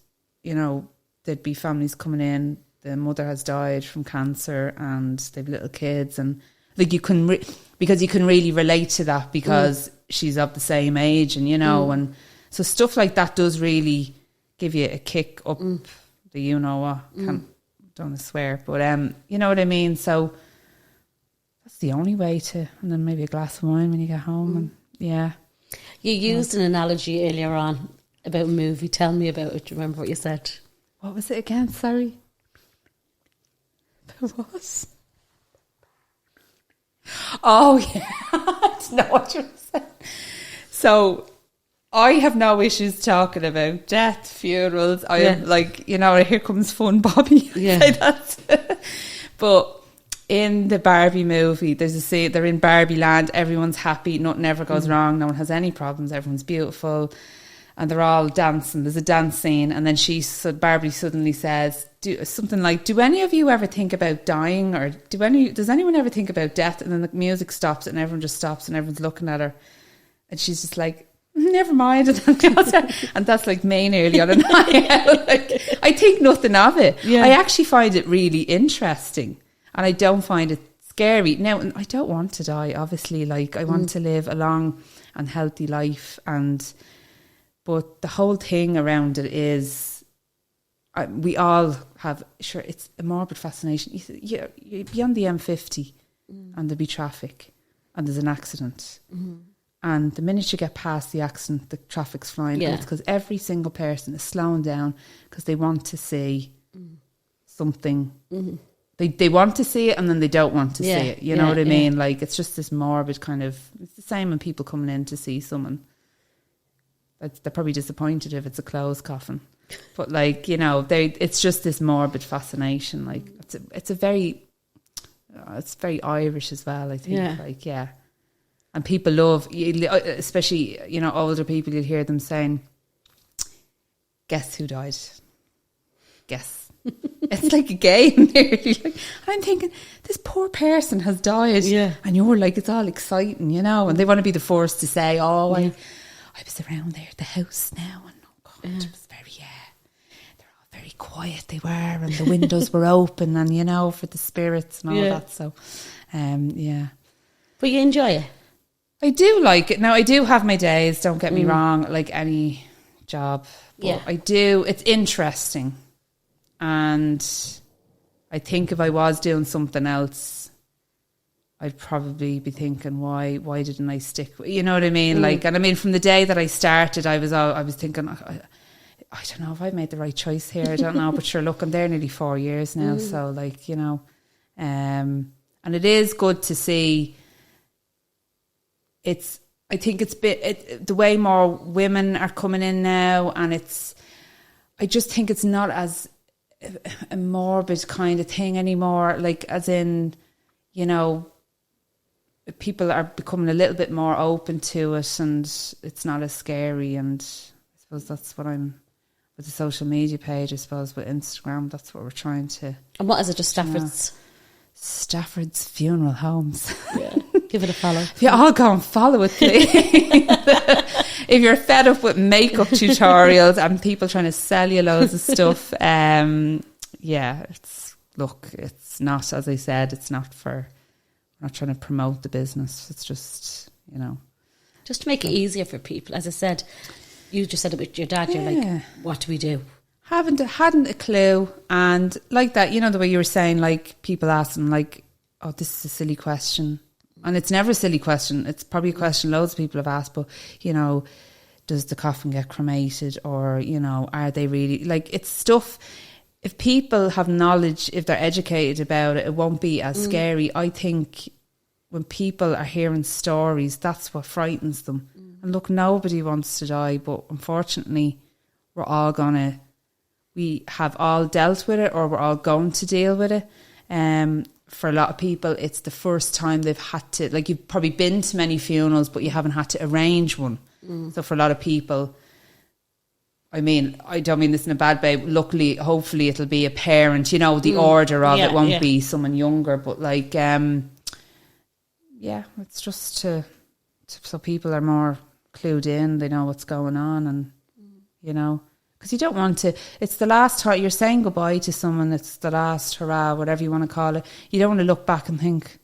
there'd be families coming in, the mother has died from cancer, and they've little kids, and like, you can because you can really relate to that, because she's of the same age, and and so stuff like that does really give you a kick up the don't want to swear, but you know what I mean. So that's the only way to, and then maybe a glass of wine when you get home. And you used an analogy earlier on about a movie. Tell me about it. Do you remember what you said? What was it again? Sorry. There was. Oh yeah, I don't know what you said. So I have no issues talking about death, funerals. I am like, here comes fun, Bobby. Yeah. But in the Barbie movie, there's a scene, they're in Barbie land, everyone's happy, nothing ever goes wrong, no one has any problems, everyone's beautiful, and they're all dancing. There's a dance scene, and then Barbie suddenly says something like, do any of you ever think about dying, or does anyone ever think about death? And then the music stops and everyone just stops and everyone's looking at her, and she's just like, never mind. And that's like me nearly on a night out. Like, I think nothing of it. Yeah. I actually find it really interesting, and I don't find it scary. Now, I don't want to die, obviously. Like, I want to live a long and healthy life, but the whole thing around it is, we all have, sure, it's a morbid fascination. You're beyond the M50 and there'll be traffic and there's an accident. And the minute you get past the accident, the traffic's flying. Yeah. And it's because every single person is slowing down because they want to see something. They want to see it, and then they don't want to see it. You know what I mean? Like, it's just this morbid kind of... It's the same when people coming in to see someone. They're probably disappointed if it's a closed coffin. But, like, you know, it's just this morbid fascination. Like, it's very Irish as well, I think. Yeah. Like, yeah. And people love, especially, you know, older people, you'll hear them saying, guess who died? Guess. It's like a game, nearly. Like, I'm thinking, this poor person has died. Yeah. And you're like, it's all exciting, you know, and they want to be the first to say, oh, I was around there at the house now, and oh God, it was they're all very quiet, they were, and the windows were open, and, you know, for the spirits and all that. So, yeah. But you enjoy it? I do like it. Now, I do have my days, don't get me wrong, like any job. But I do. It's interesting. And I think if I was doing something else, I'd probably be thinking, why didn't I stick with, you know what I mean? Like, and I mean, from the day that I started, I was thinking, I don't know if I made the right choice here. I don't know. But sure, look, I'm there nearly 4 years now. So, like, you know, and it is good to see. I think it's the way more women are coming in now, and I just think it's not as a morbid kind of thing anymore. Like, as in, you know, people are becoming a little bit more open to it, and it's not as scary. And I suppose that's what I'm with the social media page. I suppose with Instagram, that's what we're trying to. And what is it? Just Stafford's? Stafford's Funeral Homes. Yeah. Give it a follow. Yeah, I'll go and follow it, please. If you're fed up with makeup tutorials and people trying to sell you loads of stuff, yeah, it's not, as I said, it's not we're not trying to promote the business. It's just, you know. Just to make it easier for people. As I said, you just said it with your dad, you're like, what do we do? Hadn't a clue. And like that, you know, the way you were saying, like, people asking, like, oh, this is a silly question. And it's never a silly question. It's probably a question loads of people have asked, but, you know, does the coffin get cremated, or, you know, are they really, like, it's stuff, if people have knowledge, if they're educated about it, it won't be as scary. I think when people are hearing stories, that's what frightens them. And look, nobody wants to die, but unfortunately we have all dealt with it, or we're all going to deal with it. For a lot of people, it's the first time they've had to, like, you've probably been to many funerals, but you haven't had to arrange one. So for a lot of people, I mean, I don't mean this in a bad way, luckily, hopefully it'll be a parent, you know, the order of it won't be someone younger, but, like, it's just to so people are more clued in, they know what's going on, and, you know, because you don't want to, it's the last time you're saying goodbye to someone, it's the last hurrah, whatever you want to call it. You don't want to look back and think,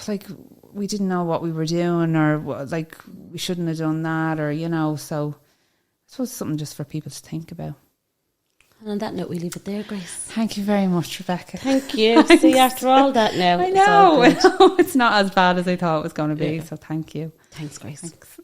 like, we didn't know what we were doing, or, like, we shouldn't have done that, or, you know. So I suppose it's something just for people to think about. And on that note, we leave it there, Grace. Thank you very much, Rebecca. Thank you. See, after all that now, I know it's not as bad as I thought it was going to be, so thank you. Thanks, Grace. Thanks.